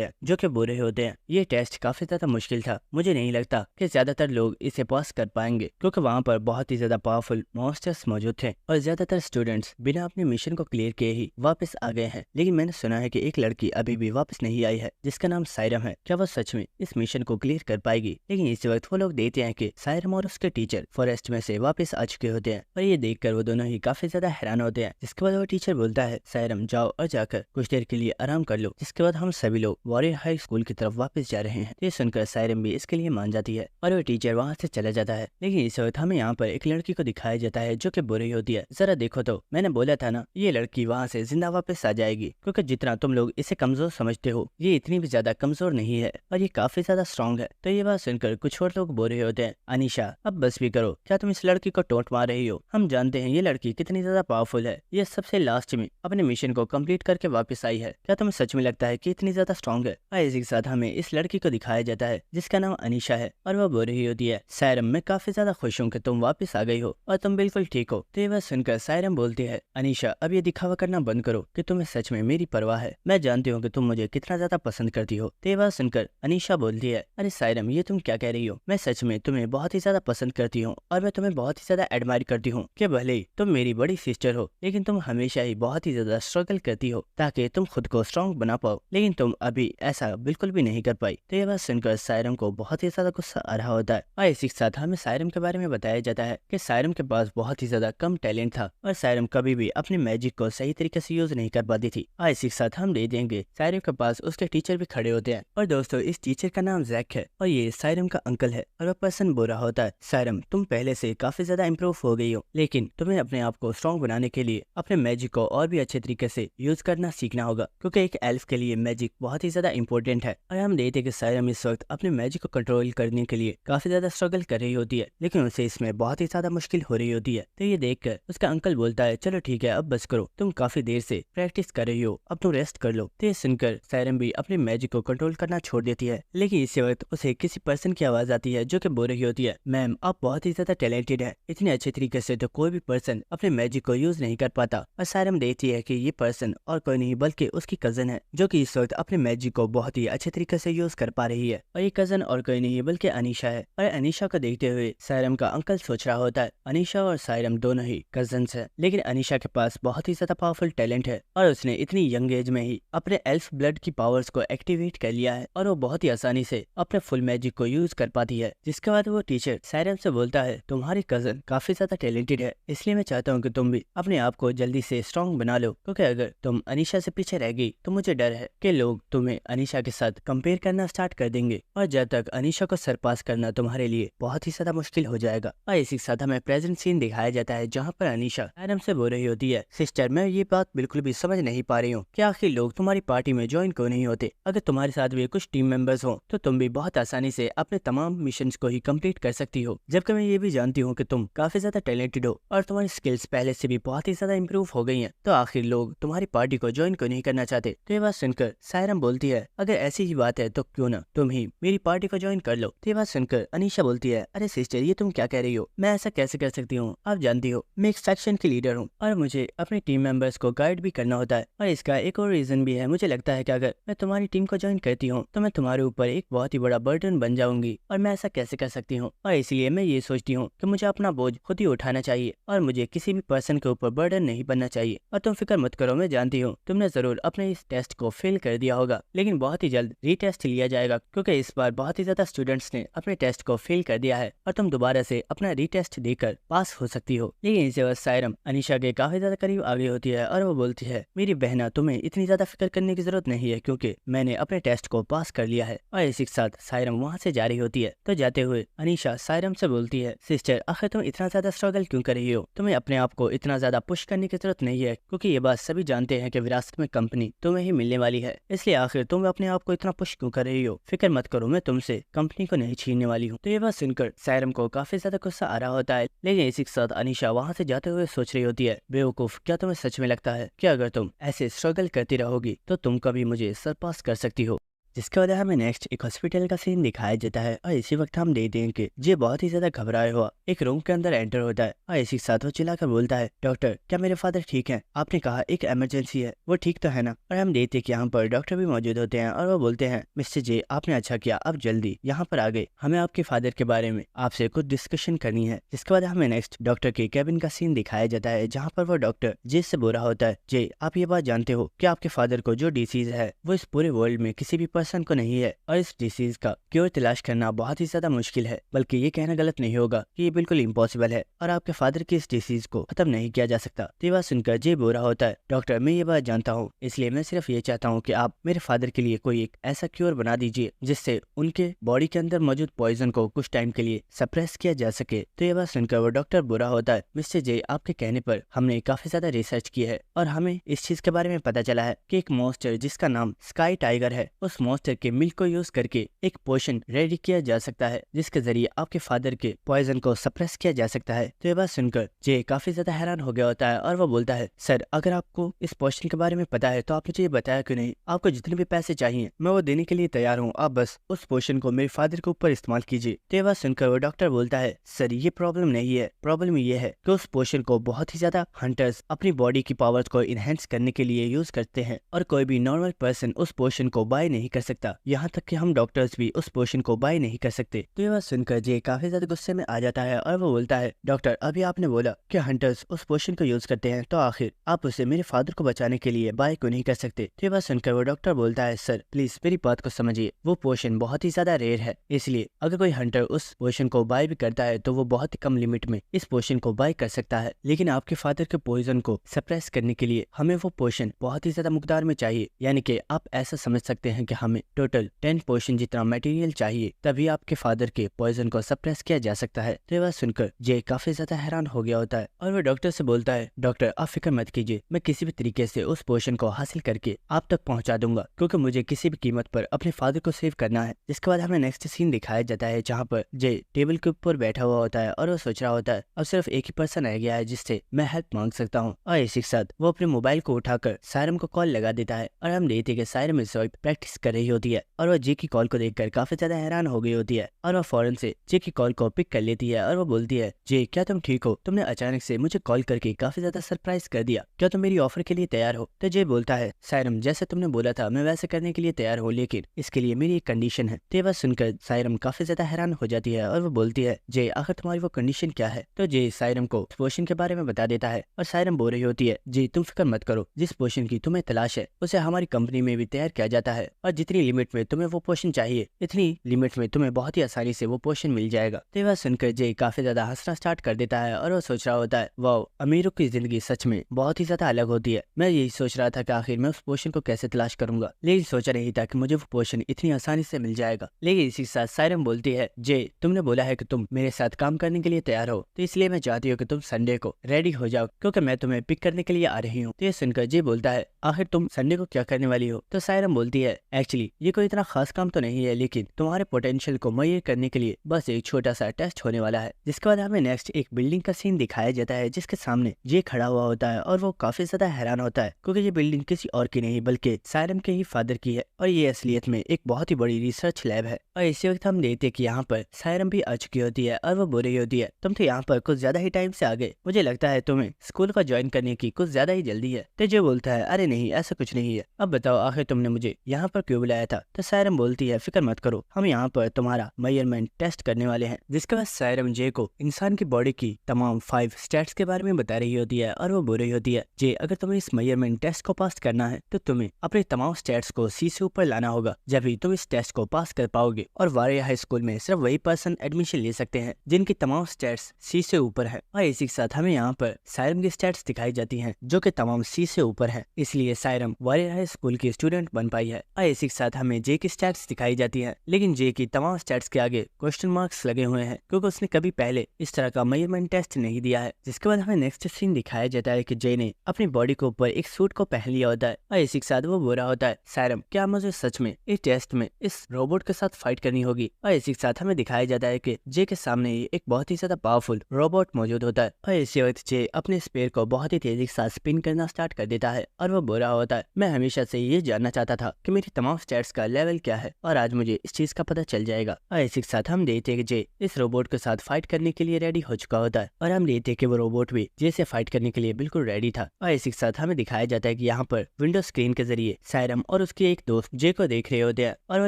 हैं जो कि बुरे होते हैं। ये टेस्ट काफी ज्यादा मुश्किल था, मुझे नहीं लगता कि ज्यादातर लोग इसे पास कर पाएंगे, क्योंकि वहाँ पर बहुत ही ज्यादा पावरफुल मॉन्स्टर्स मौजूद थे और ज्यादातर स्टूडेंट्स बिना अपने मिशन को क्लियर किए ही वापस आ गए हैं। लेकिन मैंने सुना है कि एक लड़की अभी भी वापस नहीं आई है जिसका नाम सायरम है। क्या वो सच में इस मिशन को क्लियर कर पाएगी? लेकिन इस वक्त वो लोग देखते हैं कि सायरम और उसके टीचर फॉरेस्ट में से वापस आ चुके होते हैं और ये देखकर वो दोनों ही काफी ज्यादा हैरान होते हैं। जिसके बाद वो टीचर बोलता है, सायरम जाओ और जाकर कुछ देर के लिए आराम कर लो। जिसके बाद हम सभी लोग वॉरियर हाई स्कूल की तरफ वापस जा रहे हैं। ये सुनकर सायरम भी इसके लिए मान जाती है और वो टीचर वहाँ से चला जाता है। लेकिन इस वक्त हमें यहाँ पर एक लड़की को दिखाया जाता है जो कि बुरी होती है। जरा देखो तो, मैंने बोला था ना ये लड़की वहाँ से जिंदा वापस आ जाएगी, क्योंकि जितना तुम लोग इसे कमजोर समझते हो ये इतनी भी ज्यादा कमजोर नहीं है और ये काफी ज्यादा स्ट्रॉन्ग है। तो ये बात सुनकर कुछ और लोग बोल रहे होते हैं, अनीशा अब बस भी करो, क्या तुम इस लड़की को टोंट मार रही हो? हम जानते हैं ये लड़की कितनी ज्यादा पावरफुल है, ये सबसे लास्ट में अपने मिशन को कंप्लीट करके वापस आई है। क्या तुम्हें सच में लगता है कि इतनी ज्यादा स्ट्रॉन्ग है? और इसी के साथ हमें इस लड़की को दिखाया जाता है जिसका नाम अनीशा है और वो बोल रही होती है, सायरम मैं काफी ज्यादा खुश हूँ कि तुम वापस आ गई हो और तुम बिल्कुल ठीक हो। तो ये बात सुनकर सायरम बोलती है, अनीशा अब ये दिखावा करना बंद करो कि तुम्हें सच में मेरी परवाह है, मैं जानती हूँ कि तुम मुझे कितना ज्यादा पसंद करती हो। तो ये बात सुनकर अनीशा बोलती है, अरे सायरम ये तुम क्या कह रही हो, मैं सच में तुम्हें बहुत ही ज्यादा पसंद करती हूँ और मैं तुम्हें बहुत ही ज्यादा एडमायर करती हूँ कि भले ही तुम मेरी बड़ी सिस्टर हो लेकिन तुम हमेशा ही बहुत ही ज्यादा स्ट्रगल करती हो ताकि तुम खुद को स्ट्रॉन्ग बना पाओ, लेकिन तुम अभी ऐसा बिल्कुल भी नहीं कर पाई। तो ये बात सुनकर सायरम को बहुत ही ज्यादा गुस्सा आ रहा होता है और इसी के साथ हमें सायरम के बारे में बताया जाता है कि सायरम के पास बहुत ही ज्यादा कम टैलेंट था और सायरम कभी भी अपने मैजिक को सही तरीके से यूज नहीं कर पाती थी। और इसी के साथ हम दे देंगे सायरम के पास उसके टीचर भी खड़े होते हैं और दोस्तों इस टीचर का नाम जैक है और ये सायरम का अंकल है और वो पर्सन बोल रहा होता है, सायरम तुम पहले से काफी ज्यादा इम्प्रूव हो गई हो, लेकिन तुम्हें अपने आप को स्ट्रॉन्ग बनाने के लिए अपने मैजिक को और भी अच्छे तरीके से यूज करना सीखना होगा, क्योंकि एक एल्फ के लिए मैजिक बहुत ही ज्यादा इंपॉर्टेंट है। और हम देखते हैं कि सायरम इस वक्त अपने मैजिक को कंट्रोल करने के लिए काफी ज्यादा स्ट्रगल कर रही होती है, लेकिन उसे इसमें बहुत ही ज्यादा मुश्किल हो रही होती है। तो ये देखकर उसका अंकल बोलता है, चलो ठीक है अब बस करो, तुम काफी देर से प्रैक्टिस कर रही हो, अब तुम रेस्ट कर लो। तो ये सुनकर सायरम भी अपने मैजिक को कंट्रोल करना छोड़ देती है। लेकिन इसी वक्त उसे किसी पर्सन की आवाज आती है जो कि बोल रही होती है, मैम आप बहुत ही ज्यादा टैलेंटेड है, इतने अच्छे तरीके से तो कोई भी पर्सन अपने मैजिक को यूज नहीं कर पाता। और सायरम देखती है कि ये पर्सन और कोई नहीं बल्कि उसकी कजन है जो कि इस वक्त अपने मैजिक को बहुत ही अच्छे तरीके से यूज कर पा रही है और ये कजन और कोई नहीं बल्कि अनीशा है। और अनीशा को देखते हुए सायरम का अंकल सोच रहा होता है, अनीशा और सायरम दोनों ही कजन्स है, लेकिन अनीशा के पास बहुत ही ज्यादा पावरफुल टैलेंट है और उसने इतनी यंग एज में ही अपने एल्फ ब्लड की पावर्स को एक्टिवेट कर लिया है और वो बहुत ही आसानी से अपने फुल मैजिक को यूज कर पाती है। जिसके बाद वो टीचर सायरम से बोलता है, तुम्हारी कजन काफी ज्यादा टैलेंटेड है, इसलिए मैं चाहता हूँ कि तुम भी अपने आप को जल्दी से स्ट्रॉन्ग बना लो, क्योंकि अगर तुम अनीशा से पीछे रह गई तो मुझे डर है कि लोग तुम्हें अनीशा के साथ कंपेयर करना स्टार्ट कर देंगे और जब तक अनीशा को सरपास करना तुम्हारे लिए बहुत ही ज्यादा मुश्किल हो जाएगा। और इसी के साथ हमें प्रेजेंट सीन दिखाया जाता है जहाँ पर अनीशा सायरम से बोल रही होती है, सिस्टर मैं ये बात बिल्कुल भी समझ नहीं पा रही हूँ कि आखिर लोग तुम्हारी पार्टी में ज्वाइन क्यों नहीं होते। अगर तुम्हारे साथ भी कुछ टीम मेंबर्स हो तो तुम भी बहुत आसानी से अपने तमाम मिशंस को ही कंप्लीट कर सकती हो, जबकि मैं ये भी जानती हूँ कि तुम काफी ज्यादा टैलेंटेड हो और तुम्हारी स्किल्स पहले से भी बहुत ही ज्यादा इम्प्रूव हो गई हैं, तो आखिर लोग तुम्हारी पार्टी को ज्वाइन क्यों नहीं करना चाहते। तो ये बात सुनकर सायरम बोलती है, अगर ऐसी ही बात है तो क्यों ना तुम ही मेरी पार्टी को ज्वाइन कर लो। तो ये बात सुनकर अनीशा बोलती है, अरे सिस्टर ये तुम क्या कह रही हो, मैं ऐसा कैसे कर सकती हूँ, आप जानती हो मैं एक सेक्शन की लीडर हूँ और मुझे अपनी टीम मेंबर्स को गाइड भी करना होता है और इसका एक और रीजन भी है, मुझे लगता है कि अगर मैं तुम्हारी टीम को ज्वाइन करती हूँ तो मैं तुम्हारे ऊपर एक बहुत ही बड़ा बर्डन बन जाऊंगी और मैं ऐसा कैसे कर सकती हूँ, और इसलिए मैं ये सोचती हूँ कि मुझे अपना बोझ खुद ही उठाना चाहिए और मुझे किसी भी पर्सन के ऊपर बर्डन नहीं बनना चाहिए। और तुम फिक्र मत करो, मैं जानती हूँ तुमने जरूर अपने इस टेस्ट को फेल कर दिया होगा, लेकिन बहुत ही जल्द रीटेस्ट लिया जाएगा क्योंकि इस बार बहुत ही ज्यादा स्टूडेंट्स ने अपने टेस्ट को फेल कर दिया है और तुम दोबारा से अपना रीटेस्ट देकर पास हो सकती हो। लेकिन इस वक्त सायरम अनीशा के काफी ज्यादा करीब आ गई होती है और वो बोलती है, मेरी बहना तुम्हें इतनी ज्यादा फिक्र करने की जरूरत नहीं है क्योंकि मैंने अपने टेस्ट को पास कर लिया है। और इसी के साथ सायरम वहाँ से जा रही होती है। तो जाते हुए अनीशा सायरम से बोलती है, सिस्टर आखिर तुम इतना ज्यादा स्ट्रगल क्यों कर रही हो, तुम्हें अपने आप को इतना ज्यादा पुश करने की जरूरत नहीं है क्योंकि ये बात सभी जानते हैं कि विरासत में कंपनी तुम्हें ही मिलने वाली है, इसलिए आखिर तुम अपने आप को इतना पुश क्यों कर रही हो, फिक्र मत करो मैं तुमसे कंपनी को नहीं छीनने वाली हूँ। तो ये बात सुनकर सायरम को काफी ज्यादा गुस्सा आ रहा होता है, लेकिन इसी के साथ अनीशा वहाँ से जाते हुए सोच रही होती है, बेवकूफ क्या तुम्हें सच में लगता है कि अगर तुम ऐसे स्ट्रगल करती रहोगी तो तुम कभी मुझे सरपास कर सकती हो। जिसके बाद हमें नेक्स्ट एक हॉस्पिटल का सीन दिखाया जाता है और इसी वक्त हम देखते हैं कि जे बहुत ही ज्यादा घबराए हुआ एक रूम के अंदर एंटर होता है और इसी के साथ वो चिल्लाकर बोलता है, डॉक्टर क्या मेरे फादर ठीक है? आपने कहा एक इमरजेंसी है, वो ठीक तो है ना? और हम देखते हैं कि यहाँ पर डॉक्टर भी मौजूद होते हैं और वो बोलते हैं, मिस्टर जे आपने अच्छा किया, आप जल्दी यहाँ पर आ गए, हमें आपके फादर के बारे में आपसे कुछ डिस्कशन करनी है। जिसके बाद हमें नेक्स्ट डॉक्टर के कैबिन का सीन दिखाया जाता है जहाँ पर वो डॉक्टर जे से बोल रहा होता है, जे आप ये बात जानते हो कि आपके फादर को जो डिसीज है वो इस पूरे वर्ल्ड में किसी भी पर्सन को नहीं है और इस डिसीज का क्योर तलाश करना बहुत ही ज्यादा मुश्किल है, बल्कि ये कहना गलत नहीं होगा कि ये बिल्कुल इम्पॉसिबल है और आपके फादर की इस डिसीज को खत्म नहीं किया जा सकता। तो ये बात सुनकर जे बोल रहा होता है, डॉक्टर मैं ये बात जानता हूँ, इसलिए मैं सिर्फ ये चाहता हूँ कि आप मेरे फादर के लिए कोई एक ऐसा क्योर बना दीजिए जिससे उनके बॉडी के अंदर मौजूद पॉइजन को कुछ टाइम के लिए सप्रेस किया जा सके। तो ये बात सुनकर वो डॉक्टर बुरा होता है, मिस्टर जे आपके कहने पर हमने काफी ज्यादा रिसर्च की है और हमें इस चीज के बारे में पता चला है कि एक मॉन्स्टर जिसका नाम स्काई टाइगर है, उस मॉन्स्टर के मिल्क को यूज करके एक पोशन रेडी किया जा सकता है जिसके जरिए आपके फादर के पॉइजन को सप्रेस किया जा सकता है। तो ये बात सुनकर जे काफी ज्यादा हैरान हो गया होता है और वो बोलता है, सर अगर आपको इस पोशन के बारे में पता है तो आप मुझे ये बताया क्यों नहीं? आपको जितने भी पैसे चाहिए मैं वो देने के लिए तैयार हूँ, आप बस उस पोशन को मेरे फादर के ऊपर इस्तेमाल कीजिए। तो ये बात सुनकर वो डॉक्टर बोलता है, सर ये प्रॉब्लम नहीं है, प्रॉब्लम ये है कि उस पोशन को बहुत ही ज्यादा हंटर्स अपनी बॉडी की पावर्स को इनहेंस करने के लिए यूज करते हैं और कोई भी नॉर्मल पर्सन उस पोशन को बाय नहीं कर सकता, यहाँ तक कि हम डॉक्टर्स भी उस पोशन को बाय नहीं कर सकते। तो ये बात सुनकर जे काफी ज्यादा गुस्से में आ जाता है और वो बोलता है, डॉक्टर अभी आपने बोला कि हंटर्स उस पोशन को यूज करते हैं, तो आखिर आप उसे मेरे फादर को बचाने के लिए बाय क्यों नहीं कर सकते? तो ये बात सुनकर वो डॉक्टर बोलता है, सर प्लीज मेरी बात को समझिए, वो पोशन बहुत ही ज्यादा रेयर है, इसलिए अगर कोई हंटर उस पोशन को बाय भी करता है तो वो बहुत ही कम लिमिट में इस पोशन को बाय कर सकता है, लेकिन आपके फादर के पॉइजन को सप्रेस करने के लिए हमें वो पोशन बहुत ही ज्यादा मिकदार में चाहिए, यानी कि आप ऐसा समझ सकते हैं कि हमें टोटल 10 पोशन जितना मटेरियल चाहिए, तभी आपके फादर के पॉइजन को सप्रेस किया जा सकता है। तो ये बात सुनकर जे काफी ज्यादा हैरान हो गया होता है और वो डॉक्टर से बोलता है, डॉक्टर आप फिक्र मत कीजिए, मैं किसी भी तरीके से उस पोशन को हासिल करके आप तक पहुंचा दूंगा, क्योंकि मुझे किसी भी कीमत पर अपने फादर को सेव करना है। जिसके बाद हमें नेक्स्ट सीन दिखाया जाता है जहाँ पर जे टेबल के ऊपर बैठा हुआ होता है और वो सोच रहा होता है, अब सिर्फ एक ही पर्सन रह गया है जिससे मैं हेल्प मांग सकता हूँ। और इसी के साथ वो अपने मोबाइल को उठाकर सायरम को कॉल लगा देता है और हम देखते हैं कि सायरम इस वक्त प्रैक्टिस कर रही होती है और वो जे की कॉल को देखकर काफी ज्यादा हैरान हो गई होती है और वो फौरन से जे की कॉल को पिक कर लेती है और वो बोलती है, जे क्या तुम ठीक हो? तुमने अचानक से मुझे कॉल करके काफी ज्यादा सरप्राइज कर दिया, क्या तुम मेरी ऑफर के लिए तैयार हो? तो जे बोलता है, सायरम जैसे तुमने बोला था मैं वैसे करने के लिए तैयार हूँ, लेकिन इसके लिए मेरी एक कंडीशन है। तो ये बात सुनकर सायरम काफी ज्यादा हैरान हो जाती है और वो बोलती है, जे आखिर तुम्हारी वो कंडीशन क्या है? तो जे सायरम को पोशन के बारे में बता देता है और सायरम बोल रही होती है, जे तुम फिक्र मत करो, जिस पोशन की तुम्हें तलाश है उसे हमारी कंपनी में भी तैयार किया जाता है और जितनी लिमिट में तुम्हें वो पोशन चाहिए इतनी लिमिट में तुम्हें बहुत ही आसानी से वो पोशन मिल जाएगा। तो ये बात सुनकर जे काफी ज्यादा हंसना स्टार्ट कर देता है और वो सोच रहा होता है, वाह अमीरों की जिंदगी सच में बहुत ही ज्यादा अलग होती है। मैं यही सोच रहा था कि आखिर मैं उस पोशन को कैसे तलाश करूंगा, लेकिन सोचा नहीं था कि मुझे वो पोशन इतनी आसानी से मिल जाएगा। लेकिन इसी के साथ सायरम बोलती है, जे तुमने बोला है कि तुम मेरे साथ काम करने के लिए तैयार हो, तो इसलिए मैं चाहती हूँ कि तुम संडे को रेडी हो जाओ, क्योंकि मैं तुम्हें पिक करने के लिए आ रही हूँ। तो ये सुनकर जे बोलता है, आखिर तुम संडे को क्या करने वाली हो? तो सायरम बोलती है, एक्चुअली ये कोई इतना खास काम तो नहीं है, लेकिन तुम्हारे पोटेंशियल को मुहैया करने के लिए बस एक छोटा सा टेस्ट होने वाला है। जिसके बाद हमें नेक्स्ट एक बिल्डिंग का सीन दिखाया जाता है जिसके सामने जे खड़ा हुआ होता है और वो काफी ज्यादा हैरान होता है, क्योंकि ये बिल्डिंग किसी और की नहीं बल्कि सायरम के ही फादर की है और ये असलियत में एक बहुत ही बड़ी रिसर्च लैब है। और इसी वक्त हम देखते हैं कि यहाँ पर सायरम भी आ चुकी होती है और वो बोल रही होती है, तुम तो यहाँ पर कुछ ज्यादा ही टाइम से आ गए, मुझे लगता है तुम्हें स्कूल का ज्वाइन करने की कुछ ज्यादा ही जल्दी है। तो जे बोलता है, अरे नहीं ऐसा कुछ नहीं है, अब बताओ आखिर तुमने मुझे यहाँ पर क्यों बुलाया था? तो सायरम बोलती है, फिक्र मत करो, हम यहाँ पर तुम्हारा मेजरमेंट टेस्ट करने वाले हैं। जिसके बाद सायरम जे को इंसान की बॉडी की तमाम 5 स्टेट्स के बारे में बता रही होती है और वो बोल रही होती है, जे अगर तुम्हें इस मेजरमेंट टेस्ट को पास करना है तो तुम्हें अपने तमाम स्टेट्स को सी से ऊपर लाना होगा, जब भी तुम इस टेस्ट को पास कर पाओगे। और वारिया हाई स्कूल में सिर्फ वही पर्सन एडमिशन ले सकते हैं जिनकी तमाम स्टेट्स सी से ऊपर है। और इसी के साथ हमें यहाँ पर सायरम की स्टेट्स दिखाई जाती हैं जो कि तमाम सी से ऊपर है, इसलिए सायरम वारिया हाई स्कूल की स्टूडेंट बन पाई है। और इसी के साथ हमें जे की स्टेट्स दिखाई जाती है, लेकिन जे की तमाम स्टेट्स के आगे क्वेश्चन मार्क्स लगे हुए हैं क्योंकि उसने कभी पहले इस तरह का मेजरमेंट टेस्ट नहीं दिया है। जिसके बाद हमें नेक्स्ट सीन दिखाया जाता है कि जे ने अपनी बॉडी के ऊपर एक सूट को पहन लिया होता है और इसी के साथ वो बोल रहा होता है, सायरम क्या मुझे सच में इस टेस्ट में इस रोबोट के साथ फाइट करनी होगी? और इसी के साथ हमें दिखाया जाता है कि जे के सामने ही एक बहुत ही ज्यादा पावरफुल रोबोट मौजूद होता है और इसी वक्त जे अपने स्पेयर को बहुत ही तेजी के साथ स्पिन करना स्टार्ट कर देता है और वो बोल रहा होता है, मैं हमेशा से ये जानना चाहता था कि मेरी तमाम स्टैट्स का लेवल क्या है और आज मुझे इस चीज का पता चल जाएगा। और इसी के साथ हम देखते हैं कि जे इस रोबोट के साथ फाइट करने के लिए रेडी हो चुका होता है और हम देखते हैं कि वो रोबोट भी जे से फाइट करने के लिए बिल्कुल रेडी था। और इसी के साथ हमें दिखाया जाता है कि यहाँ पर विंडो स्क्रीन के जरिए सायरम और उसकी एक दोस्त जे को देख रहे होते हैं और वो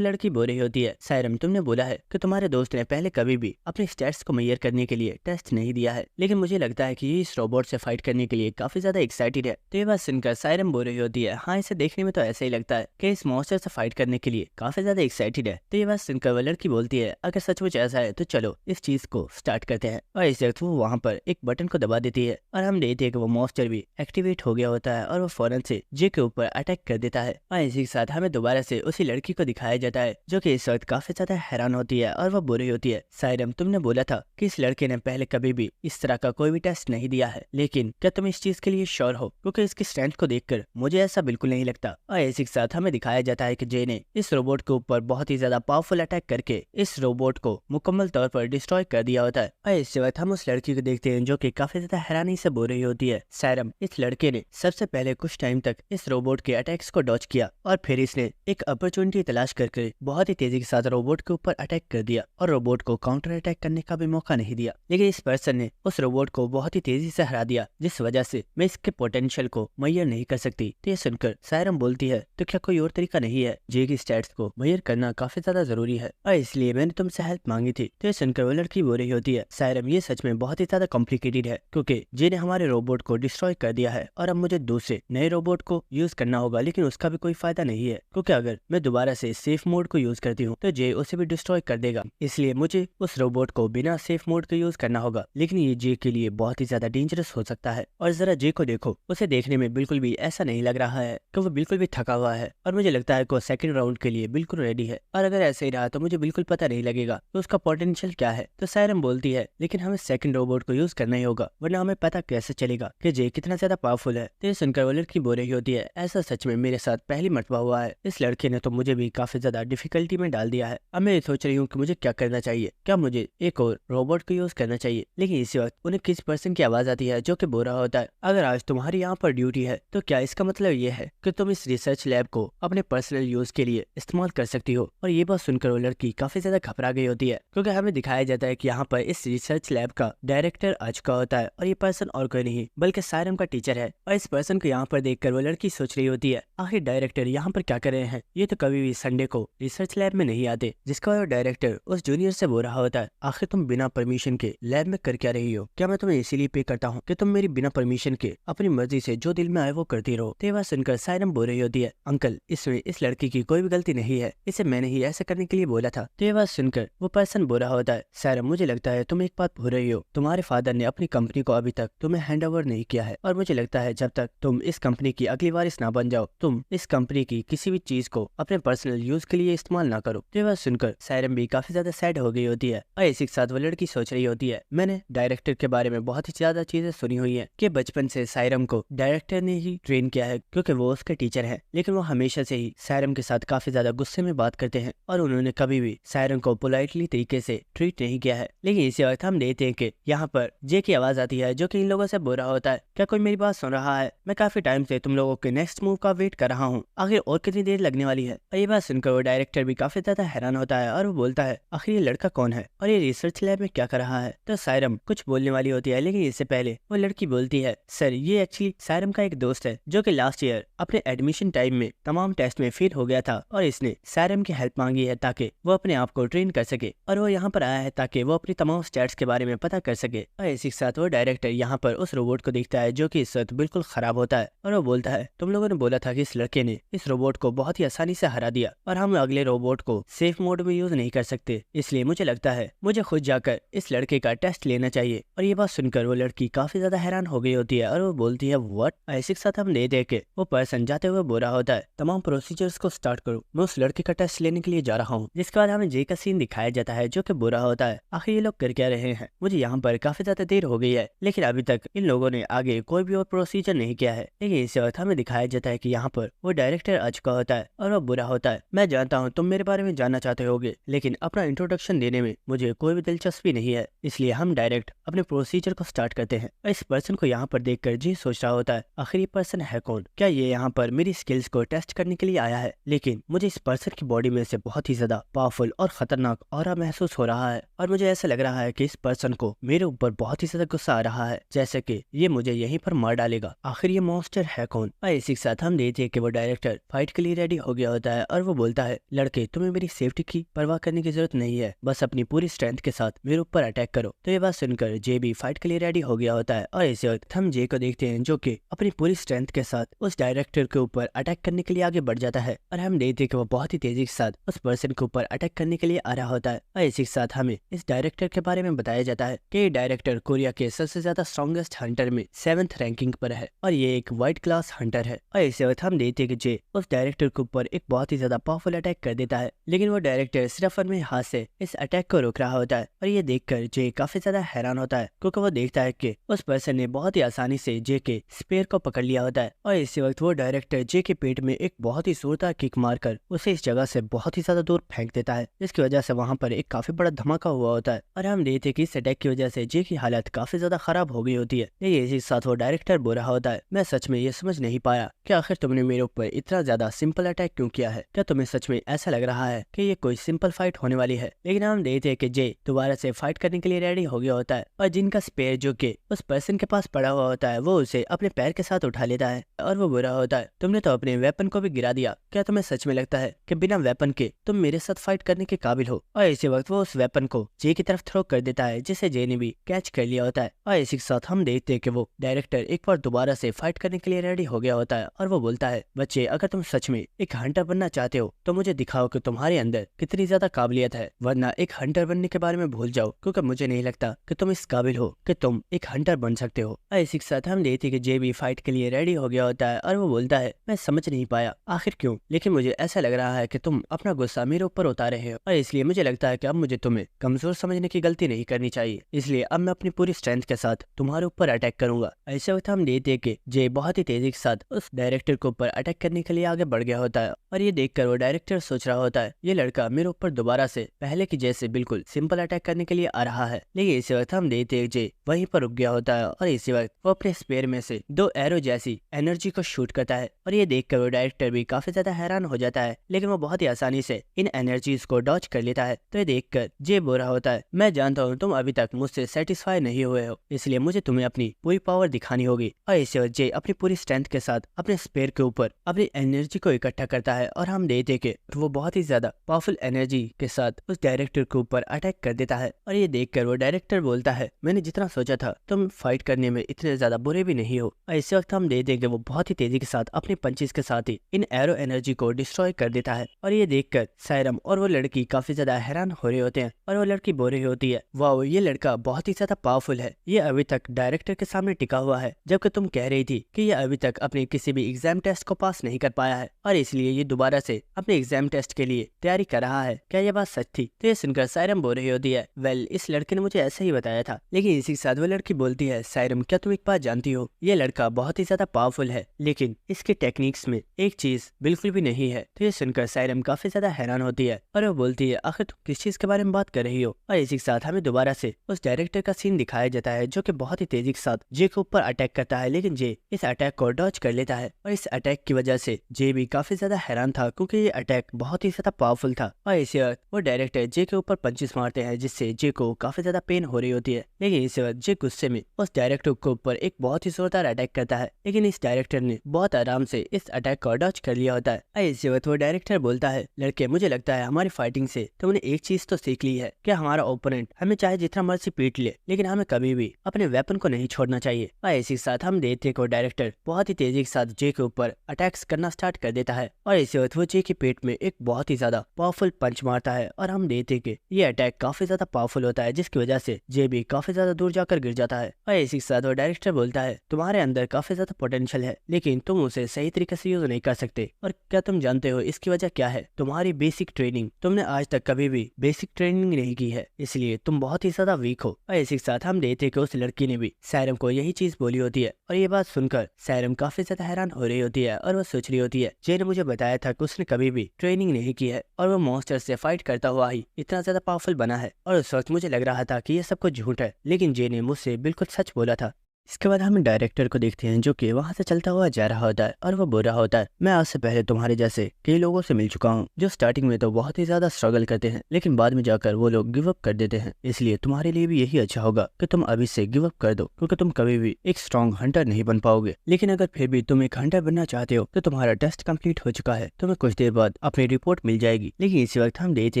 लड़की बोल रही होती है, सायरम तुमने बोला है कि तुम्हारे दोस्त ने पहले कभी भी अपने स्टैट्स को मेजर करने के लिए टेस्ट नहीं दिया है, लेकिन मुझे लगता है कि ये इस रोबोट से फाइट करने के लिए काफी ज्यादा एक्साइटेड है। तो ये बात सुनकर सायरम बोल रही होती है, हाँ इसे देखने में तो ऐसा ही लगता है कि इस मॉन्स्टर से फाइट करने के लिए काफी ज्यादा एक्साइटेड है। तो ये बात सुनकर वो लड़की बोलती है, अगर सचमुच ऐसा है तो चलो इस चीज को स्टार्ट करते हैं। और इस वक्त वो वहाँ पर एक बटन को दबा देती है और हम देखते हैं कि वो मॉन्स्टर भी एक्टिवेट हो गया होता है और वो फौरन से जे के ऊपर अटैक कर देता है। और इसी के साथ हमें दोबारा से उसी लड़की को दिखाया जाता है जो कि इस वक्त काफी ज्यादा हैरान होती है और वो बोल रही होती है, सायरम तुमने बोला था कि इस लड़के ने पहले कभी भी इस तरह का कोई भी टेस्ट नहीं दिया है, लेकिन क्या तुम इस चीज के लिए श्योर हो? क्योंकि इसकी स्ट्रेंथ को देखकर मुझे ऐसा बिल्कुल नहीं लगता। और इसी के साथ हमें दिखाया जाता है कि जे ने इस रोबोट के ऊपर बहुत ही ज्यादा पावरफुल अटैक करके इस रोबोट को मुकम्मल तौर पर डिस्ट्रॉय कर दिया होता है। और इस वक्त हम उस लड़की को देखते हैं जो कि काफी ज्यादा हैरानी से बोल रही होती है, सायरम इस लड़के ने सबसे पहले कुछ टाइम तक इस रोबोट के अटैक्स को डॉज किया और फिर इसने एक अपॉर्चुनिटी तलाश करके बहुत ही तेजी के साथ रोबोट के ऊपर अटैक कर दिया और रोबोट को काउंटर अटैक करने का भी मौका नहीं दिया। लेकिन इस पर्सन ने उस रोबोट को बहुत ही तेजी से हरा दिया, जिस वजह से मैं इसके पोटेंशियल को मेजर नहीं कर सकती। तो ये सुनकर सायरम बोलती है, तो क्या कोई और तरीका नहीं है? जे की स्टैट्स को मेजर करना काफी ज्यादा जरूरी है और इसलिए मैंने तुमसे हेल्प मांगी थी। तो ये सुनकर वो लड़की बोल रही होती है, सायरम ये सच में बहुत ही ज्यादा कॉम्प्लिकेटेड है क्योंकि जे ने हमारे रोबोट को डिस्ट्रॉय कर दिया है और अब मुझे दूसरे नए रोबोट को यूज करना होगा, लेकिन उसका भी कोई फायदा नहीं है क्योंकि अगर मैं दोबारा से सेफ मोड को यूज करती हूँ तो जे उसे भी डिस्ट्रॉय कर देगा। इसलिए मुझे उस रोबोट को बिना सेफ मोड के यूज करना होगा, लेकिन ये जे के लिए बहुत ही ज्यादा डेंजरस हो सकता है। और जरा जे को देखो, उसे देखने में बिल्कुल भी ऐसा नहीं लग रहा है कि वो बिल्कुल भी थका हुआ है और मुझे लगता है कि वो सेकंड राउंड के लिए बिल्कुल रेडी है। और अगर ऐसे ही रहा तो मुझे बिल्कुल पता नहीं लगेगा कि उसका पोटेंशियल क्या है। तो सायरम बोलती है, लेकिन हमें सेकंड रोबोट को यूज करना ही होगा वरना हमें पता कैसे चलेगा कि जे कितना ज्यादा पावरफुल है। तो ये सुनकर वो लड़की बोल रही होती है, ऐसा सच में मेरे साथ पहली मरतबा हुआ है। इस लड़के ने तो मुझे भी काफी ज्यादा डिफिकल्टी में डाल दिया है। अब मैं ये सोच रही हूँ कि मुझे क्या करना चाहिए, क्या मुझे एक और रोबोट को यूज करना चाहिए? लेकिन इसी वक्त उन्हें किसी पर्सन की आवाज आती है जो कि बोल रहा होता है, अगर आज तुम्हारी यहाँ पर ड्यूटी है तो क्या इसका मतलब ये है कि तुम इस रिसर्च लैब को अपने पर्सनल यूज के लिए इस्तेमाल कर सकती हो? और ये बात सुनकर वो लड़की काफी ज्यादा घबरा गई होती है क्योंकि हमें दिखाया जाता है कि यहाँ पर इस रिसर्च लैब का डायरेक्टर आ चुका होता है और ये पर्सन और कोई नहीं बल्कि सायरम का टीचर है। और इस पर्सन को यहाँ पर देखकर वो लड़की सोच रही होती है, आखिर डायरेक्टर यहाँ पर क्या कर रहे हैं? ये तो कभी भी संडे को रिसर्च लैब में नहीं आते। जिसका वो डायरेक्टर उस जूनियर से बोल रहा होता है, आखिर तुम बिना परमिशन के लैब में कर क्या रही हो? क्या मैं तुम्हें इसीलिए पे करता हूँ कि तुम मेरी बिना परमिशन के अपनी मर्जी से जो दिल में आए वो करती रहो? तो ये बात सुनकर सायरम बोल रही होती है, अंकल इसमें इस लड़की की कोई भी गलती नहीं है, इसे मैंने ही ऐसा करने के लिए बोला था। तो ये बात सुनकर वो पर्सन बोल रहा होता है, सायरम मुझे लगता है तुम एक बात भूल रही हो, तुम्हारे फादर ने अपनी कंपनी को अभी तक तुम्हें हैंड ओवर नहीं किया है और मुझे लगता है जब तक तुम इस कंपनी की अगली वारिस ना बन जाओ तुम इस कंपनी की किसी भी चीज को अपने पर्सनल यूज के लिए इस्तेमाल ना करो। तो ये बात सुनकर सायरम भी काफी ज्यादा सैड हो गई होती है और इसी के साथ वो लड़की सोच रही होती है, मैंने डायरेक्टर के बारे में बहुत ही ज्यादा चीजें सुनी हुई है कि बचपन से सायरम को डायरेक्टर ने ही ट्रेन किया है क्योंकि वो उसके टीचर है, लेकिन वो हमेशा से ही सायरम के साथ काफी ज्यादा गुस्से में बात करते हैं और उन्होंने कभी भी सायरम को पोलाइटली तरीके से ट्रीट नहीं किया है। लेकिन इसी वक्त हम देखते हैं कि यहाँ पर जे की आवाज आती है जो कि इन लोगों से बोल रहा होता है, क्या कोई मेरी बात सुन रहा है? मैं काफी टाइम से तुम लोगों के नेक्स्ट मूव का वेट कर रहा हूँ, आखिर और कितनी देर लगने वाली है? और ये बात सुनकर वो डायरेक्टर भी काफी ज्यादा हैरान होता है और वो बोलता है, आखिर ये लड़का कौन है और ये रिसर्च लैब में क्या कर रहा है? तो सायरम कुछ बोलने वाली होती है, लेकिन इससे पहले वो लड़की बोलती है, सर ये एक्चुअली सायरम का एक दोस्त है जो कि लास्ट ईयर अपने एडमिशन टाइम में तमाम टेस्ट में फेल हो गया था और इसने सायरम की हेल्प मांगी है ताकि वो अपने आप को ट्रेन कर सके और वो यहाँ पर आया है ताकि वो अपनी तमाम स्टैट्स के बारे में पता कर सके। और इसी के साथ वो डायरेक्टर यहाँ पर उस रोबोट को देखता है जो कि इस वक्त बिल्कुल खराब होता है और वो बोलता है, तुम लोगों ने बोला था कि इस लड़के ने इस रोबोट को बहुत ही आसानी से हरा दिया और हम अगले रोबोट को सेफ मोड में यूज नहीं कर सकते, इसलिए मुझे लगता है मुझे खुद जाकर इस लड़के का टेस्ट लेना चाहिए। और ये बात सुनकर वो लड़की काफी ज्यादा हैरान हो गई होती है और वो बोलती है, व्हाट? इसी के साथ हम ले दे के वो पर्सन जाते हुए बोल रहा होता है, तमाम प्रोसीजर्स को स्टार्ट करो, मैं उस लड़के का टेस्ट लेने के लिए जा रहा हूँ। जिसके बाद हमें जे का सीन दिखाया जाता है जो कि बुरा होता है, आखिर ये लोग कर क्या रहे हैं? मुझे यहाँ पर काफी ज्यादा देर हो गई है लेकिन अभी तक इन लोगों ने आगे कोई भी और प्रोसीजर नहीं किया है। लेकिन इस वक्त हमें दिखाया जाता है कि यहाँ पर वो डायरेक्टर आ चुका होता है और वो बुरा होता है, मैं जानता हूँ तुम मेरे बारे में जानना चाहते होगे लेकिन अपना इंट्रोडक्शन देने में मुझे कोई भी दिलचस्पी नहीं है, इसलिए हम डायरेक्ट अपने प्रोसीजर को स्टार्ट करते हैं। इस पर्सन को यहाँ पर देखकर जी सोच रहा होता है, आखिर ये पर्सन है कौन? कौन? क्या ये यहाँ पर मेरी स्किल्स को टेस्ट करने के लिए आया है? लेकिन मुझे इस पर्सन की बॉडी में से बहुत ही ज्यादा पावरफुल और खतरनाक ऑरा महसूस हो रहा है और मुझे ऐसा लग रहा है कि इस पर्सन को मेरे ऊपर बहुत ही ज्यादा गुस्सा आ रहा है, जैसे कि ये मुझे यहीं पर मार डालेगा। आखिर ये मॉन्स्टर है कौन? और इसी के साथ हम देखते हैं कि वो डायरेक्टर फाइट के लिए रेडी हो गया होता है और वो बोलता है, लड़के तुम्हें मेरी सेफ्टी की परवाह करने की जरूरत नहीं है, बस अपनी पूरी स्ट्रेंथ के साथ मेरे ऊपर अटैक करो। तो ये बात सुनकर जे भी फाइट के लिए रेडी हो गया होता है और इसी वक्त हम जे को देखते हैं जो कि अपनी पूरी स्ट्रेंथ के साथ उस डायरेक्टर के ऊपर अटैक करने के लिए आगे बढ़ जाता है और हम देखते हैं कि वो बहुत ही तेजी के साथ उस पर्सन के ऊपर अटैक करने के लिए आ रहा होता है। और इसी के साथ हमें इस डायरेक्टर के बारे में बताया जाता है कि ये डायरेक्टर कोरिया के सबसे ज्यादा स्ट्रॉन्गेस्ट हंटर में 7th रैंकिंग पर है और ये एक व्हाइट क्लास हंटर है। और इसी वक्त हम देखते हैं कि जे उस डायरेक्टर के ऊपर एक बहुत ही ज्यादा पावरफुल अटैक कर देता है, लेकिन वो डायरेक्टर सिर्फ अपने हाथ से इस अटैक को रोक रहा होता है और ये देखकर जे काफी ज्यादा हैरान होता है क्योंकि वो देखता है कि उस पर्सन ने बहुत ही आसानी से जे के स्पेयर को पकड़ लिया होता है। और इसी वक्त वो डायरेक्टर जे के पेट में एक बहुत ही जोरदार किक मारकर उसे इस जगह से बहुत ही ज्यादा दूर फेंक देता है, जिसकी वजह से वहां पर एक काफी बड़ा धमाका हुआ होता है और हम देखते हैं कि इस अटैक की वजह से जे की हालत काफी ज्यादा खराब हो गई होती है। लेकिन इसी के साथ वो डायरेक्टर बोल रहा होता है, मैं सच में ये समझ नहीं पाया कि आखिर तुमने मेरे ऊपर इतना ज्यादा सिंपल अटैक क्यों किया है। क्या तुम्हें सच में ऐसा लग रहा है कि ये कोई सिंपल फाइट होने वाली है? लेकिन हम देखते हैं कि जे दोबारा से फाइट करने के लिए रेडी हो गया होता है और जिनका स्पेयर जो कि उस पर्सन के पास पड़ा हुआ होता है वो उसे अपने पैर के साथ उठा लेता है और वो बुरा होता है, तुमने तो अपने वेपन को भी गिरा दिया, क्या तुम्हें सच में लगता है कि बिना वेपन के तुम मेरे साथ फाइट करने के काबिल हो? और इसी वक्त वो उस वेपन को जे की तरफ थ्रो कर देता है जिसे जे ने भी कैच कर लिया होता है। और इसी के साथ हम देखते हैं कि वो डायरेक्टर एक बार दोबारा से फाइट करने के लिए रेडी हो गया होता है और वो बोलता है, बच्चे अगर तुम सच में एक हंटर बनना चाहते हो तो मुझे दिखाओ कि तुम्हारे अंदर कितनी ज्यादा काबिलियत है, वरना एक हंटर बनने के बारे में भूल जाओ क्योंकि मुझे नहीं लगता कि तुम इस काबिल हो कि तुम एक हंटर बन सकते हो। और इसी के साथ हम देखते हैं कि जे भी फाइट के लिए रेडी हो गया होता है और वो बोलता है, मैं समझ नहीं पाया आखिर क्यों, लेकिन मुझे ऐसा लग रहा है कि तुम अपना गुस्सा मेरे ऊपर उतारे हो और इसलिए मुझे लगता है कि अब मुझे तुम्हें कमजोर समझने की गलती नहीं करनी चाहिए, इसलिए अब मैं अपनी पूरी स्ट्रेंथ के साथ तुम्हारे ऊपर अटैक करूंगा। ऐसे वक्त हम देखते हैं कि जे बहुत ही तेजी के साथ उस डायरेक्टर के ऊपर अटैक करने के लिए आगे बढ़ गया होता है और ये देखकर वो डायरेक्टर सोच रहा होता है, ये लड़का मेरे ऊपर दोबारा से पहले की जैसे बिल्कुल सिंपल अटैक करने के लिए आ रहा है। लेकिन इसी वक्त हम देखते हैं जे वहीं पर रुक गया होता है और इसी वक्त वो अपने स्पेयर में से 2 एरो जैसी एनर्जी को शूट करता है और ये देखकर वो डायरेक्टर भी काफी ज्यादा हैरान हो जाता है, लेकिन वो बहुत ही आसानी से इन एनर्जीज को डॉच कर लेता है। तो ये देखकर जे बोल रहा होता है, मैं जानता हूँ तुम अभी तक मुझसे सेटिस्फाई नहीं हुए हो, इसलिए मुझे तुम्हें अपनी पूरी पावर दिखानी होगी। और इसी वक्त जे अपनी पूरी स्ट्रेंथ के साथ अपने स्पेयर के ऊपर अपनी एनर्जी को इकट्ठा करता है और हम देखते कि वो बहुत ही ज्यादा पावरफुल एनर्जी के साथ उस डायरेक्टर के ऊपर अटैक कर देता है। और ये देखकर वो डायरेक्टर बोलता है, मैंने जितना सोचा था तुम फाइट करने में इतने ज्यादा बुरे भी नहीं हो। और इसी वक्त हम देखते कि वो बहुत ही तेजी के साथ अपने पंचेस के साथ ही इन एरो एनर्जी को डिस्ट्रॉय कर देता है। और ये देखकर सायरम और वो लड़की काफी ज्यादा हैरान हो रहे होते हैं और वो लड़की बोल रही होती है, वाह ये लड़का बहुत ही ज्यादा पावरफुल है, ये अभी तक डायरेक्टर के सामने टिका हुआ है, जबकि तुम कह रही थी कि ये अभी तक अपने किसी भी एग्जाम टेस्ट को पास नहीं कर पाया है और इसलिए ये दोबारा से अपने एग्जाम टेस्ट के लिए तैयारी कर रहा है, क्या ये बात सच थी? तो ये सुनकर सायरम बोल रही होती है, वेल इस लड़के ने मुझे ऐसा ही बताया था। लेकिन इसी के साथ वो लड़की बोलती है, सायरम क्या तुम एक बात जानती हो, ये लड़का बहुत ही ज्यादा पावरफुल है लेकिन इसके टेक्निक्स में एक चीज बिल्कुल भी नहीं है। तो ये सुनकर सायरम काफी ज्यादा हैरान होती है और वो बोलती है, आखिर तुम किस चीज के बारे में बात कर रही हो? और इसी के साथ हमें दोबारा से उस डायरेक्टर का सीन दिखाया जाता है जो कि बहुत ही तेजी के साथ जे के ऊपर अटैक करता है, लेकिन जे इस अटैक को डॉच कर लेता है और इस अटैक की वजह से जे भी काफी ज्यादा हैरान था क्योंकि ये अटैक बहुत ही ज्यादा पावरफुल था। और इसी वक्त वो डायरेक्टर जे के ऊपर पंचेस मारते हैं जिससे जे को काफी ज्यादा पेन हो रही होती है। लेकिन इसी वक्त जे गुस्से में उस डायरेक्टर के ऊपर एक बहुत ही जोरदार अटैक करता है, लेकिन इस डायरेक्टर ने बहुत आराम से इस अटैक को डॉच कर लिया होता है। और इसी वक्त वो डायरेक्टर बोलता है, लड़के मुझे लगता है हमारी फाइटिंग से तुमने एक चीज तो सीख ली है कि हमारा ओपोनेंट हमें चाहे जितना मर्जी पीट ले लेकिन हमें कभी भी अपने वेपन को नहीं छोड़ना चाहिए। और इसी के साथ हम देखते को डायरेक्टर बहुत ही तेजी के साथ जे के ऊपर अटैक्स करना स्टार्ट कर देता है और इसी वक्त वो जे के पेट में एक बहुत ही ज्यादा पावरफुल पंच मारता है और हम देखते कि ये अटैक काफी ज्यादा पावरफुल होता है जिसकी वजह से जे भी काफी ज्यादा दूर जाकर गिर जाता है। और इसी के साथ वो डायरेक्टर बोलता है, तुम्हारे अंदर काफी ज्यादा पोटेंशियल है लेकिन तुम उसे सही तरीके से यूज नहीं कर सकते, और क्या तुम जानते हो इसकी वजह क्या है? तुम्हारी बेसिक ट्रेनिंग। तुमने आज तक कभी भी बेसिक ट्रेनिंग नहीं की है, इसलिए तुम बहुत ही ज्यादा वीक हो। और इसी के साथ हम देखते कि उस लड़की ने भी सायरम को यही चीज बोली होती है और ये बात सुनकर सायरम काफी ज्यादा हैरान हो रही होती है और वो सोच रही होती है, जे ने मुझे बताया था कि उसने कभी भी ट्रेनिंग नहीं की है और वो मॉन्स्टर से फाइट करता हुआ ही इतना ज्यादा पावरफुल बना है, और उस वक्त मुझे लग रहा था कि ये सब कुछ झूठ है, लेकिन जे ने मुझसे बिल्कुल सच बोला था। इसके बाद हम डायरेक्टर को देखते हैं जो कि वहां से चलता हुआ जा रहा होता है और वो बोल रहा होता है, मैं आज से पहले तुम्हारे जैसे कई लोगों से मिल चुका हूँ जो स्टार्टिंग में तो बहुत ही ज्यादा स्ट्रगल करते हैं लेकिन बाद में जाकर वो लोग गिव अप कर देते हैं। इसलिए तुम्हारे लिए भी यही अच्छा होगा कि तुम अभी से गिव अप कर दो, क्योंकि तुम कभी भी एक स्ट्रॉन्ग हंटर नहीं बन पाओगे। लेकिन अगर फिर भी तुम एक हंटर बनना चाहते हो तो तुम्हारा टेस्ट कंप्लीट हो चुका है, तुम्हें कुछ देर बाद अपनी रिपोर्ट मिल जाएगी। लेकिन इसी वक्त हम देखते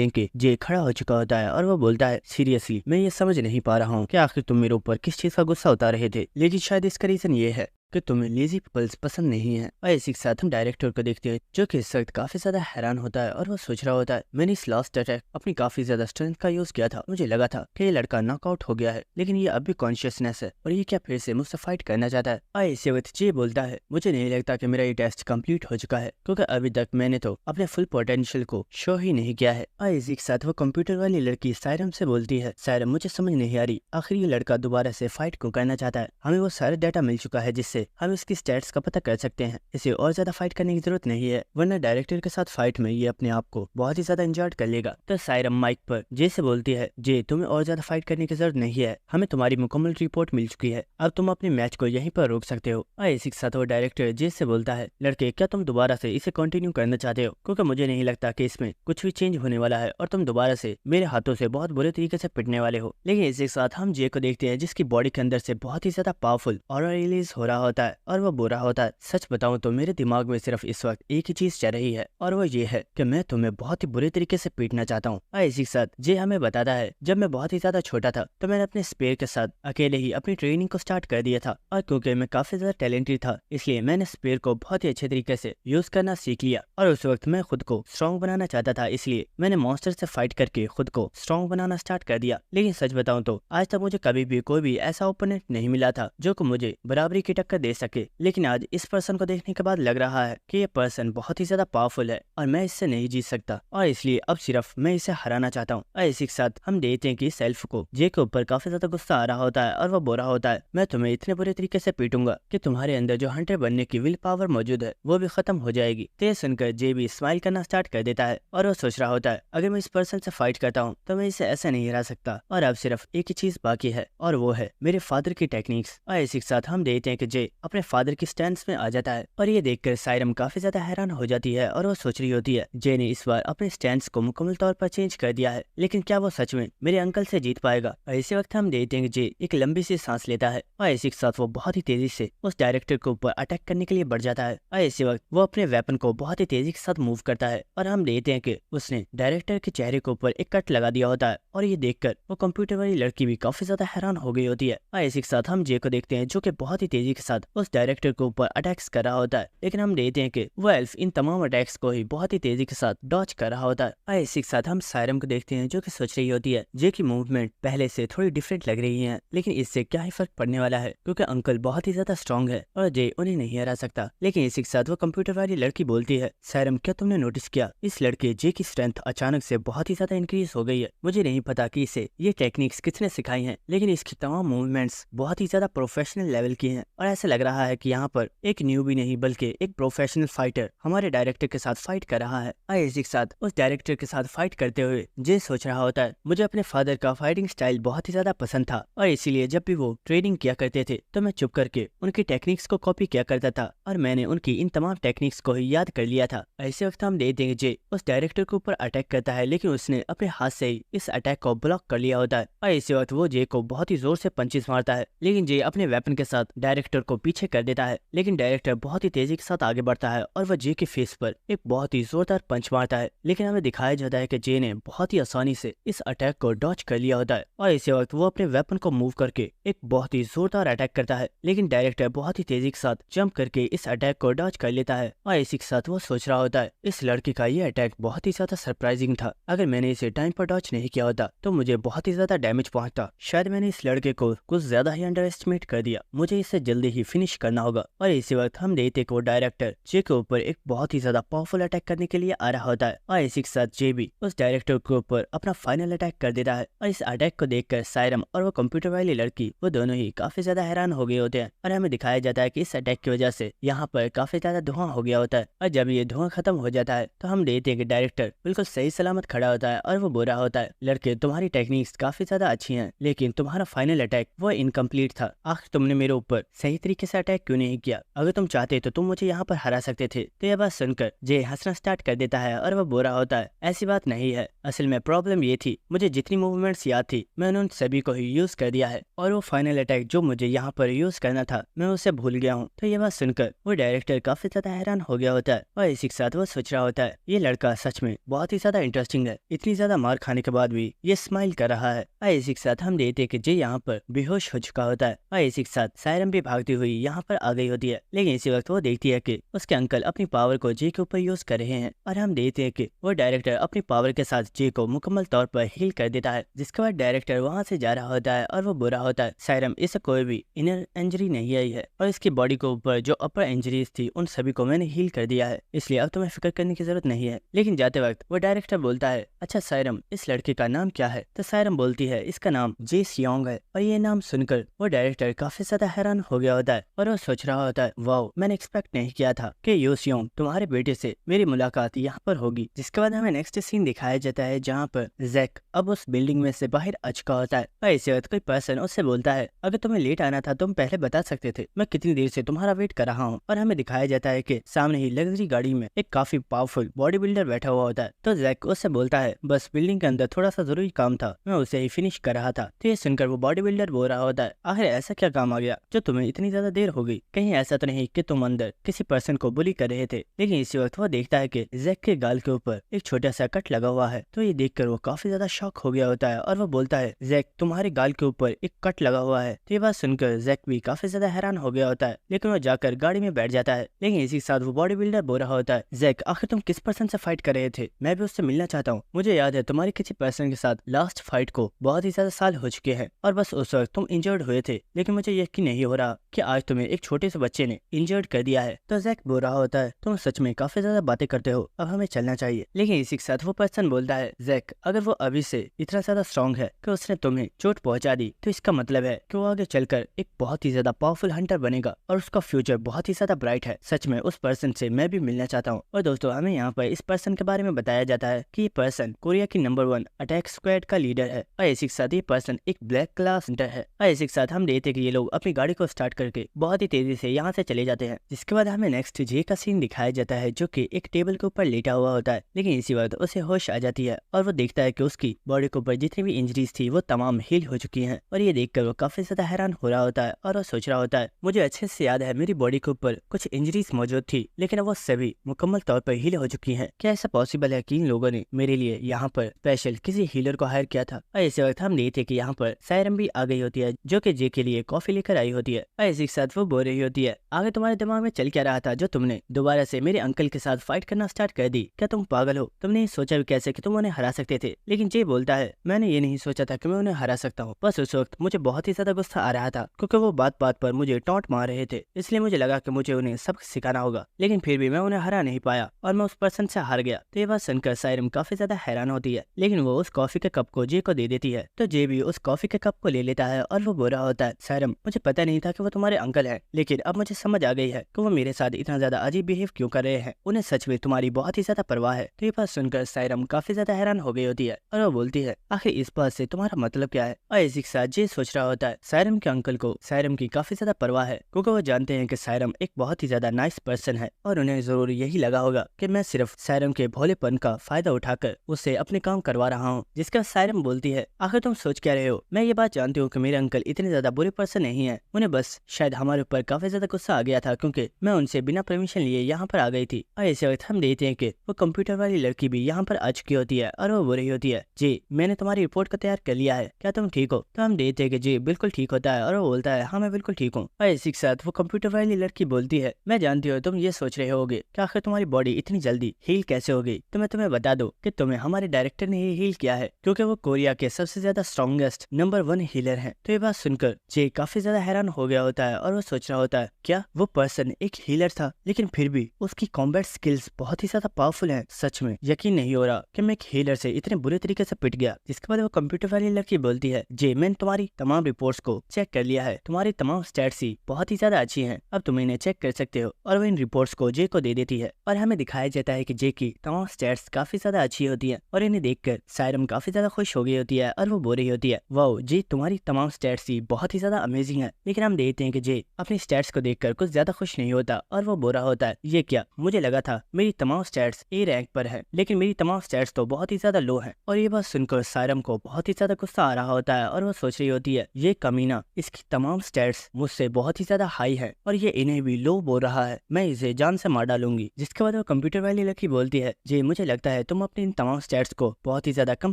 हैं कि जे खड़ा हो चुका होता है और वो बोलता है, सीरियसली मैं ये समझ नहीं पा रहा हूँ कि आखिर तुम मेरे ऊपर किस चीज का गुस्सा उतार रहे थे, लेकिन शायद इसका रीजन ये है कि तुम्हें लेजी पीपल्स पसंद नहीं है। और इसी के साथ हम डायरेक्टर को देखते हैं जो कि इस वक्त काफी ज्यादा हैरान होता है और वो सोच रहा होता है, मैंने इस लास्ट अटैक अपनी काफी ज्यादा स्ट्रेंथ का यूज किया था, मुझे लगा था कि ये लड़का नॉकआउट हो गया है लेकिन ये अब भी कॉन्शियसनेस है और ये क्या फिर से मुझसे फाइट करना चाहता है। और इसी वक्त जे बोलता है, मुझे नहीं लगता कि मेरा ये टेस्ट कंप्लीट हो चुका है क्योंकि अभी तक मैंने तो अपने फुल पोटेंशियल को शो ही नहीं किया है। और इसी के साथ वो कंप्यूटर वाली लड़की सायरम से बोलती है, सायरम मुझे समझ नहीं आ रही आखिर ये लड़का दोबारा से फाइट क्यों करना चाहता है, हमें वो सारा डाटा मिल चुका है जिससे हम इसकी स्टैट्स का पता कर सकते हैं, इसे और ज्यादा फाइट करने की जरूरत नहीं है वरना डायरेक्टर के साथ फाइट में ये अपने आप को बहुत ही ज्यादा इंजर्ड कर लेगा। तो सायरम माइक पर जे से बोलती है, जे तुम्हें और ज्यादा फाइट करने की जरूरत नहीं है, हमें तुम्हारी मुकम्मल रिपोर्ट मिल चुकी है, अब तुम अपने मैच को यहीं पर रोक सकते हो। और इसी के साथ वो डायरेक्टर जे से बोलता है, लड़के क्या तुम दोबारा से इसे कंटिन्यू करना चाहते हो, क्योंकि मुझे नहीं लगता कि इसमें कुछ भी चेंज होने वाला है और तुम दोबारा से मेरे हाथों से बहुत बुरे तरीके से पिटने वाले हो। लेकिन इसी के साथ हम जे को देखते हैं जिसकी बॉडी के अंदर से बहुत ही ज्यादा पावरफुल ऑरा रिलीज हो रहा होता है और वो बोल रहा होता है, सच बताऊं तो मेरे दिमाग में सिर्फ इस वक्त एक ही चीज चल रही है और वो ये है कि मैं तुम्हें बहुत ही बुरे तरीके से पीटना चाहता हूँ। और इसी के साथ जे हमें बताता है, जब मैं बहुत ही ज्यादा छोटा था तो मैंने अपने स्पेयर के साथ अकेले ही अपनी ट्रेनिंग को स्टार्ट कर दिया था और क्योंकि मैं काफी ज्यादा टैलेंटेड था इसलिए मैंने स्पेयर को बहुत ही अच्छे तरीके से यूज करना सीख लिया और उस वक्त मैं खुद को स्ट्रॉन्ग बनाना चाहता था, इसलिए मैंने मॉन्स्टर से फाइट करके खुद को स्ट्रॉन्ग बनाना स्टार्ट कर दिया। लेकिन सच बताऊं तो आज तक मुझे कभी भी कोई भी ऐसा ओपोनेंट नहीं मिला था जो कि मुझे बराबरी की टक्कर दे सके, लेकिन आज इस पर्सन को देखने के बाद लग रहा है कि ये पर्सन बहुत ही ज्यादा पावरफुल है और मैं इससे नहीं जीत सकता और इसलिए अब सिर्फ मैं इसे हराना चाहता हूँ। और इसी के साथ हम देखते हैं कि सेल्फ को जे के ऊपर काफी ज्यादा गुस्सा आ रहा होता है और वो बोल रहा होता है, मैं तुम्हें इतने बुरे तरीके से पीटूंगा कि तुम्हारे अंदर जो हंटर बनने की विल पावर मौजूद है वो भी खत्म हो जाएगी। तो ये सुनकर जे भी स्माइल करना स्टार्ट कर देता है और वो सोच रहा होता है, अगर मैं इस पर्सन से फाइट करता हूँ तो मैं इसे ऐसे नहीं हरा सकता और अब सिर्फ एक ही चीज बाकी है और वो है मेरे फादर की टेक्निक्स। और इसी के साथ हम देखते हैं कि जे अपने फादर की स्टैंड में आ जाता है और ये देखकर सायरम काफी ज्यादा हैरान हो जाती है और वो सोच रही होती है, जे ने इस बार अपने स्टैंड को मुकम्मल तौर पर चेंज कर दिया है, लेकिन क्या वो सच में मेरे अंकल से जीत पाएगा। और इसी वक्त हम देखते हैं कि जे एक लंबी सी सांस लेता है और इसी के साथ वो बहुत ही तेजी से उस डायरेक्टर के ऊपर अटैक करने के लिए बढ़ जाता है और इसी वक्त वो अपने वेपन को बहुत ही तेजी के साथ मूव करता है और हम देखते हैं कि उसने डायरेक्टर के चेहरे के ऊपर एक कट लगा दिया होता है और ये देखकर वो कंप्यूटर वाली लड़की भी काफी ज्यादा हैरान हो गई होती है। और इसी के साथ हम जे को देखते हैं जो कि बहुत ही तेजी के साथ उस डायरेक्टर के ऊपर अटैक्स कर रहा होता है, लेकिन हम देखते हैं कि वो एल्फ इन तमाम अटैक्स को ही बहुत ही तेजी के साथ डॉच कर रहा होता है। और इसी के साथ हम सायरम को देखते हैं जो कि सोच रही होती है, जे की मूवमेंट पहले से थोड़ी डिफरेंट लग रही है, लेकिन इससे क्या ही फर्क पड़ने वाला है क्योंकि अंकल बहुत ही ज्यादा स्ट्रॉन्ग है और जे उन्हें नहीं हरा सकता। लेकिन इसी के साथ वो कंप्यूटर वाली लड़की बोलती है, सायरम क्या तुमने नोटिस किया इस लड़के जे की स्ट्रेंथ अचानक से बहुत ही ज्यादा इंक्रीज हो गई है, मुझे नहीं पता कि इसे ये टेक्निक्स किसने सिखाई हैं, लेकिन इसकी तमाम मूवमेंट्स बहुत ही ज्यादा प्रोफेशनल लेवल की हैं और ऐसा लग रहा है कि यहाँ पर एक न्यू भी नहीं बल्कि एक प्रोफेशनल फाइटर हमारे डायरेक्टर के साथ फाइट कर रहा है। और इसी के साथ उस डायरेक्टर के साथ फाइट करते हुए जे सोच रहा होता है, मुझे अपने फादर का फाइटिंग स्टाइल बहुत ही ज्यादा पसंद था और इसीलिए जब भी वो ट्रेनिंग किया करते थे तो मैं चुप करके उनकी टेक्निक्स को कॉपी किया करता था और मैंने उनकी इन तमाम टेक्निक्स को ही याद कर लिया था। ऐसे वक्त हम देख देंगे जे उस डायरेक्टर के ऊपर अटैक करता है, लेकिन उसने अपने हाथ से ही इस अटैक को ब्लॉक कर लिया होता है और इसी वक्त वो जे को बहुत ही जोर से पंचेस मारता है, लेकिन जे अपने वेपन के साथ डायरेक्टर को पीछे कर देता है, लेकिन डायरेक्टर बहुत ही तेजी के साथ आगे बढ़ता है और वह जे के फेस पर एक बहुत ही जोरदार पंच मारता है, लेकिन हमें दिखाया जाता है कि जे ने बहुत ही आसानी से इस अटैक को डॉच कर लिया होता है और इसी वक्त वो अपने वेपन को मूव करके एक बहुत ही जोरदार अटैक करता है, लेकिन डायरेक्टर बहुत ही तेजी के साथ जंप करके इस अटैक को डॉच कर लेता है और इसी के साथ वो सोच रहा होता है, इस लड़के का ये अटैक बहुत ही ज्यादा सरप्राइजिंग था, अगर मैंने इसे टाइम पर डॉच नहीं किया होता तो मुझे बहुत ही ज्यादा डैमेज पहुंचता, शायद मैंने इस लड़के को कुछ ज्यादा ही अंडर एस्टिमेट कर दिया, मुझे इससे जल्दी ही ही फिनिश करना होगा। और इसी वक्त हम देखते कि वो डायरेक्टर जे के ऊपर एक बहुत ही ज्यादा पावरफुल अटैक करने के लिए आ रहा होता है और इसी के साथ जे भी उस डायरेक्टर के ऊपर अपना फाइनल अटैक कर देता है। और इस अटैक को देखकर सायरम और वो कंप्यूटर वाली लड़की वो दोनों ही काफी ज्यादा हैरान हो गए होते हैं और हमें दिखाया जाता है कि इस अटैक की वजह से यहाँ पर काफी ज्यादा धुआं हो गया होता है। और जब ये धुआं खत्म हो जाता है तो हम देखते हैं कि डायरेक्टर बिल्कुल सही सलामत खड़ा होता है और वो बोल रहा होता है, लड़के तुम्हारी टेक्निक्स काफी ज्यादा अच्छी हैं, लेकिन तुम्हारा फाइनल अटैक वो इनकम्प्लीट था। आखिर तुमने मेरे ऊपर सही तरीके से अटैक क्यों नहीं किया? अगर तुम चाहते तो तुम मुझे यहाँ पर हरा सकते थे। तो यह बात सुनकर जे हंसना स्टार्ट कर देता है और वो बोल रहा होता है, ऐसी बात नहीं है, असल में प्रॉब्लम ये थी मुझे जितनी मूवमेंट्स याद थी मैंने उन सभी को ही यूज कर दिया है और वो फाइनल अटैक जो मुझे यहाँ पर यूज करना था मैं उसे भूल गया हूँ। तो ये बात सुनकर वो डायरेक्टर काफी ज्यादा हैरान हो गया होता है और इसी के साथ वो सोच रहा होता है, ये लड़का सच में बहुत ही ज्यादा इंटरेस्टिंग है, इतनी ज्यादा मार खाने के बाद भी ये स्माइल कर रहा है। और इसी के साथ हम देखते कि जे यहाँ पर बेहोश हो चुका होता है और इसी के साथ सायरम भी भागती हुई यहाँ पर आ गई होती है। लेकिन इसी वक्त वो देखती है कि उसके अंकल अपनी पावर को जे के ऊपर यूज कर रहे हैं और हम देखते हैं कि वो डायरेक्टर अपनी पावर के साथ जे को मुकम्मल तौर पर हील कर देता है। जिसके बाद डायरेक्टर वहाँ से जा रहा होता है और वो बुरा होता है, सायरम इसे कोई भी इनर इंजरी नहीं आई है और इसकी बॉडी के ऊपर जो अपर इंजरीज थी उन सभी को मैंने हील कर दिया है, इसलिए अब तुम्हें फिक्र करने की जरूरत नहीं है। लेकिन जाते वक्त वो डायरेक्टर बोलता है, अच्छा सायरम इस लड़के का नाम क्या है? तो सायरम बोलती है, इसका नाम जे सियोंग है। और ये नाम सुनकर वो डायरेक्टर काफी ज्यादा हैरान हो गया होता है और वो सोच रहा होता है, वाओ मैंने एक्सपेक्ट नहीं किया था कि यो सियोंग तुम्हारे बेटे से मेरी मुलाकात यहाँ पर होगी। जिसके बाद हमें नेक्स्ट सीन दिखाया जाता है जहाँ पर जैक अब उस बिल्डिंग में से बाहर आ चुका होता है और इसी वक्त कोई पर्सन उससे बोलता है, अगर तुम्हें लेट आना था तुम पहले बता सकते थे, मैं कितनी देर से तुम्हारा वेट कर रहा हूँ। और हमें दिखाया जाता है कि सामने ही लग्जरी गाड़ी में एक काफी पावरफुल बॉडी बिल्डर बैठा हुआ होता है। तो जैक उससे बोलता है, बस बिल्डिंग के अंदर थोड़ा सा जरूरी काम था, मैं उसे ही फिनिश कर रहा था। तो ये सुनकर वो बॉडी बिल्डर बोल रहा होता है, आखिर ऐसा क्या काम आ गया जो तुम्हें इतनी ज्यादा देर हो गई? कहीं ऐसा तो नहीं कि तुम अंदर किसी पर्सन को बुली कर रहे थे? लेकिन इसी वक्त वो देखता है कि जैक के गाल के ऊपर एक छोटा सा कट लगा हुआ है। तो ये देखकर वो काफी ज्यादा शॉक हो गया होता है और वो बोलता है, जैक तुम्हारे गाल के ऊपर एक कट लगा हुआ है। तो ये बात सुनकर जैक भी काफी ज्यादा हैरान हो गया होता है, लेकिन वो जाकर गाड़ी में बैठ जाता है। लेकिन इसी के साथ वो बॉडी बिल्डर बोल रहा होता है, जैक आखिर तुम किस पर्सन से फाइट कर रहे थे? मैं भी उससे मिलना चाहता हूँ। मुझे याद है तुम्हारे किसी पर्सन के साथ लास्ट फाइट को बहुत ही ज्यादा साल हो चुके हैं और बस उस वक्त तुम इंजर्ड हुए थे, लेकिन मुझे यकीन नहीं हो रहा कि आज तुम्हें एक छोटे से बच्चे ने इंजर्ड कर दिया है। तो जैक बोल रहा होता है, तुम सच में काफी ज्यादा बातें करते हो, अब हमें चलना चाहिए। लेकिन इसी के साथ वो पर्सन बोलता है, जैक अगर वो अभी से इतना ज्यादा स्ट्रॉन्ग है कि उसने तुम्हें चोट पहुंचा दी तो इसका मतलब है कि वो आगे चलकर एक बहुत ही ज्यादा पावरफुल हंटर बनेगा और उसका फ्यूचर बहुत ही ज्यादा ब्राइट है। सच में उस पर्सन से मैं भी मिलना चाहता हूँ। और दोस्तों हमें यहाँ पर इस पर्सन के बारे में बताया जाता है कि ये पर्सन कोरिया की नंबर 1 अटैक स्क्वाड का लीडर है और इसी के साथ ये पर्सन एक ब्लैक क्लास हंटर है। और इसी के साथ हम देखते हैं कि ये लोग अपनी गाड़ी को स्टार्ट करके बहुत ही तेजी से यहाँ से चले जाते हैं। जिसके बाद हमें नेक्स्ट जे का सीन दिखाया जाता है जो कि एक टेबल के ऊपर लेटा हुआ होता है। लेकिन इसी वक्त उसे होश आ जाती है और वो देखता है कि उसकी बॉडी के ऊपर जितनी भी इंजरीज थी वो तमाम हील हो चुकी हैं। और ये देखकर वो काफी ज्यादा हैरान हो रहा होता है और वो सोच रहा होता है, मुझे अच्छे से याद है मेरी बॉडी के ऊपर कुछ इंजरीज मौजूद थी, लेकिन वो सभी मुकम्मल तौर पर हील हो चुकी हैं। क्या ऐसा पॉसिबल है कि इन लोगों ने मेरे लिए यहाँ पर स्पेशल किसी हीलर को हायर किया था? और इसी वक्त हम देखते कि यहाँ पर सायरम भी आ गई होती है जो कि जे के लिए कॉफी लेकर आई होती है। और इसी के साथ वो बोल रही होती है, आगे तुम्हारे दिमाग में चल क्या रहा था जो तुमने दोबारा से मेरे अंकल के साथ फाइट करना स्टार्ट कर दी? क्या तुम पागल हो? तुमने सोचा भी कैसे कि तुम उन्हें हरा सकते थे? लेकिन जे बोलता है, मैंने ये नहीं सोचा था कि मैं उन्हें हरा सकता हूँ, बस उस वक्त मुझे बहुत ही ज्यादा गुस्सा आ रहा था क्योंकि वो बात बात पर मुझे टॉन्ट मार रहे थे, इसलिए मुझे लगा कि मुझे उन्हें सबक सिखाना होगा। लेकिन फिर भी मैं उन्हें हरा नहीं पाया और मैं उस पर्सन से हार गया। तो ये बात सुनकर सायरम काफी ज्यादा हैरान होती है, लेकिन वो उस कॉफी के कप को जे को दे देती है। तो जे भी उस कॉफी के कप को ले लेता है और वो बोल रहा होता है, सायरम मुझे पता नहीं था कि वो तुम्हारे अंकल है, लेकिन अब मुझे समझ आ गई है कि वो मेरे साथ इतना ज्यादा अजीब बिहेव क्यों कर रहे हैं, उन्हें सच में तुम्हारी बहुत ही ज्यादा परवाह है। तो ये बात सुनकर सायरम काफी ज्यादा हैरान हो गई होती है और वो बोलती है, आखिर इस बात से तुम्हारा मतलब क्या है? और इसी के साथ जे सोच रहा होता है, सायरम के अंकल को सायरम की काफी ज्यादा परवाह है क्योंकि वो जानते हैं कि सायरम एक बहुत ही ज्यादा नाइस पर्सन है और उन्हें जरूर यही लगा होगा कि मैं सिर्फ सायरम के भोलेपन का फायदा उठाकर उससे अपने काम करवा रहा हूँ। जिसका सायरम बोलती है, आखिर तुम सोच क्या रहे हो? मैं ये बात जानती हूँ कि मेरे अंकल इतने ज्यादा बुरे पर्सन नहीं है, उन्हें बस शायद हमारे ऊपर काफी ज्यादा गुस्सा आ गया था क्योंकि मैं उनसे बिना परमिशन लिए यहाँ पर आ गई थी। और इसी वक्त हम देखते हैं कि वो कंप्यूटर वाली लड़की भी यहाँ पर आ चुकी होती है और वो बोल रही होती है, जी मैंने तुम्हारी रिपोर्ट को तैयार कर लिया है, क्या तुम ठीक हो? तो हम देखते हैं कि जी बिल्कुल ठीक होता है और वो बोलता है, हाँ मैं बिल्कुल ठीक हूँ। और इसी के साथ वो कंप्यूटर वाली लड़की बोलती है, मैं जानती हूँ तुम ये सोच रहे होगे कि आखिर तुम्हारी बॉडी इतनी जल्दी हील कैसे हो गई। तो मैं तुम्हें बता दूं कि तुम्हें हमारे डायरेक्टर ने ही हील किया है क्योंकि वो कोरिया के सबसे ज्यादा स्ट्रॉन्गेस्ट नंबर 1 हीलर हैं। तो ये बात सुनकर जे काफी ज्यादा हैरान हो गया होता है है और वो सोच रहा होता है क्या वो पर्सन एक हीलर था, लेकिन फिर भी उसकी कॉम्बैट स्किल्स बहुत ही ज्यादा पावरफुल है। सच में यकीन नहीं हो रहा कि मैं एक हीलर से इतने बुरे तरीके से पिट गया। जिसके बाद वो कंप्यूटर वाली लड़की बोलती है जे मैंने तुम्हारी तमाम रिपोर्ट्स को चेक कर लिया है, तुम्हारी तमाम स्टैट्स ही बहुत ही ज्यादा अच्छी हैं, अब तुम इन्हें चेक कर सकते हो। और वो इन रिपोर्ट्स को जे को दे देती है और हमें दिखाया जाता है कि जे की तमाम स्टैट्स काफी ज्यादा अच्छी होती है और इन्हें देखकर सायरम काफी ज्यादा खुश हो गई होती है और वो बोल रही होती है वाओ जे तुम्हारी तमाम स्टैट्स ही बहुत ही ज्यादा अमेजिंग है। लेकिन हम देखते हैं कि जे अपनी स्टैट्स को देखकर कुछ ज्यादा खुश नहीं होता और वो बोल रहा होता है ये क्या, मुझे लगा था मेरी तमाम स्टैट्स ए रैंक पर है, लेकिन मेरी तमाम स्टैट्स तो बहुत ही ज्यादा लो है। और ये बात सुनकर सायरम को बहुत ही ज्यादा गुस्सा आ रहा होता है और वो सोच रही होती है ये कमीना, इसकी तमाम स्टैट्स मुझसे बहुत ही ज्यादा हाई है और ये इन्हें भी लो बोल रहा है, मैं इसे जान से मार डालूंगी। जिसके बाद वो कंप्यूटर वाली लड़की बोलती है जी मुझे लगता है तुम अपने इन तमाम स्टैट्स को बहुत ही ज्यादा कम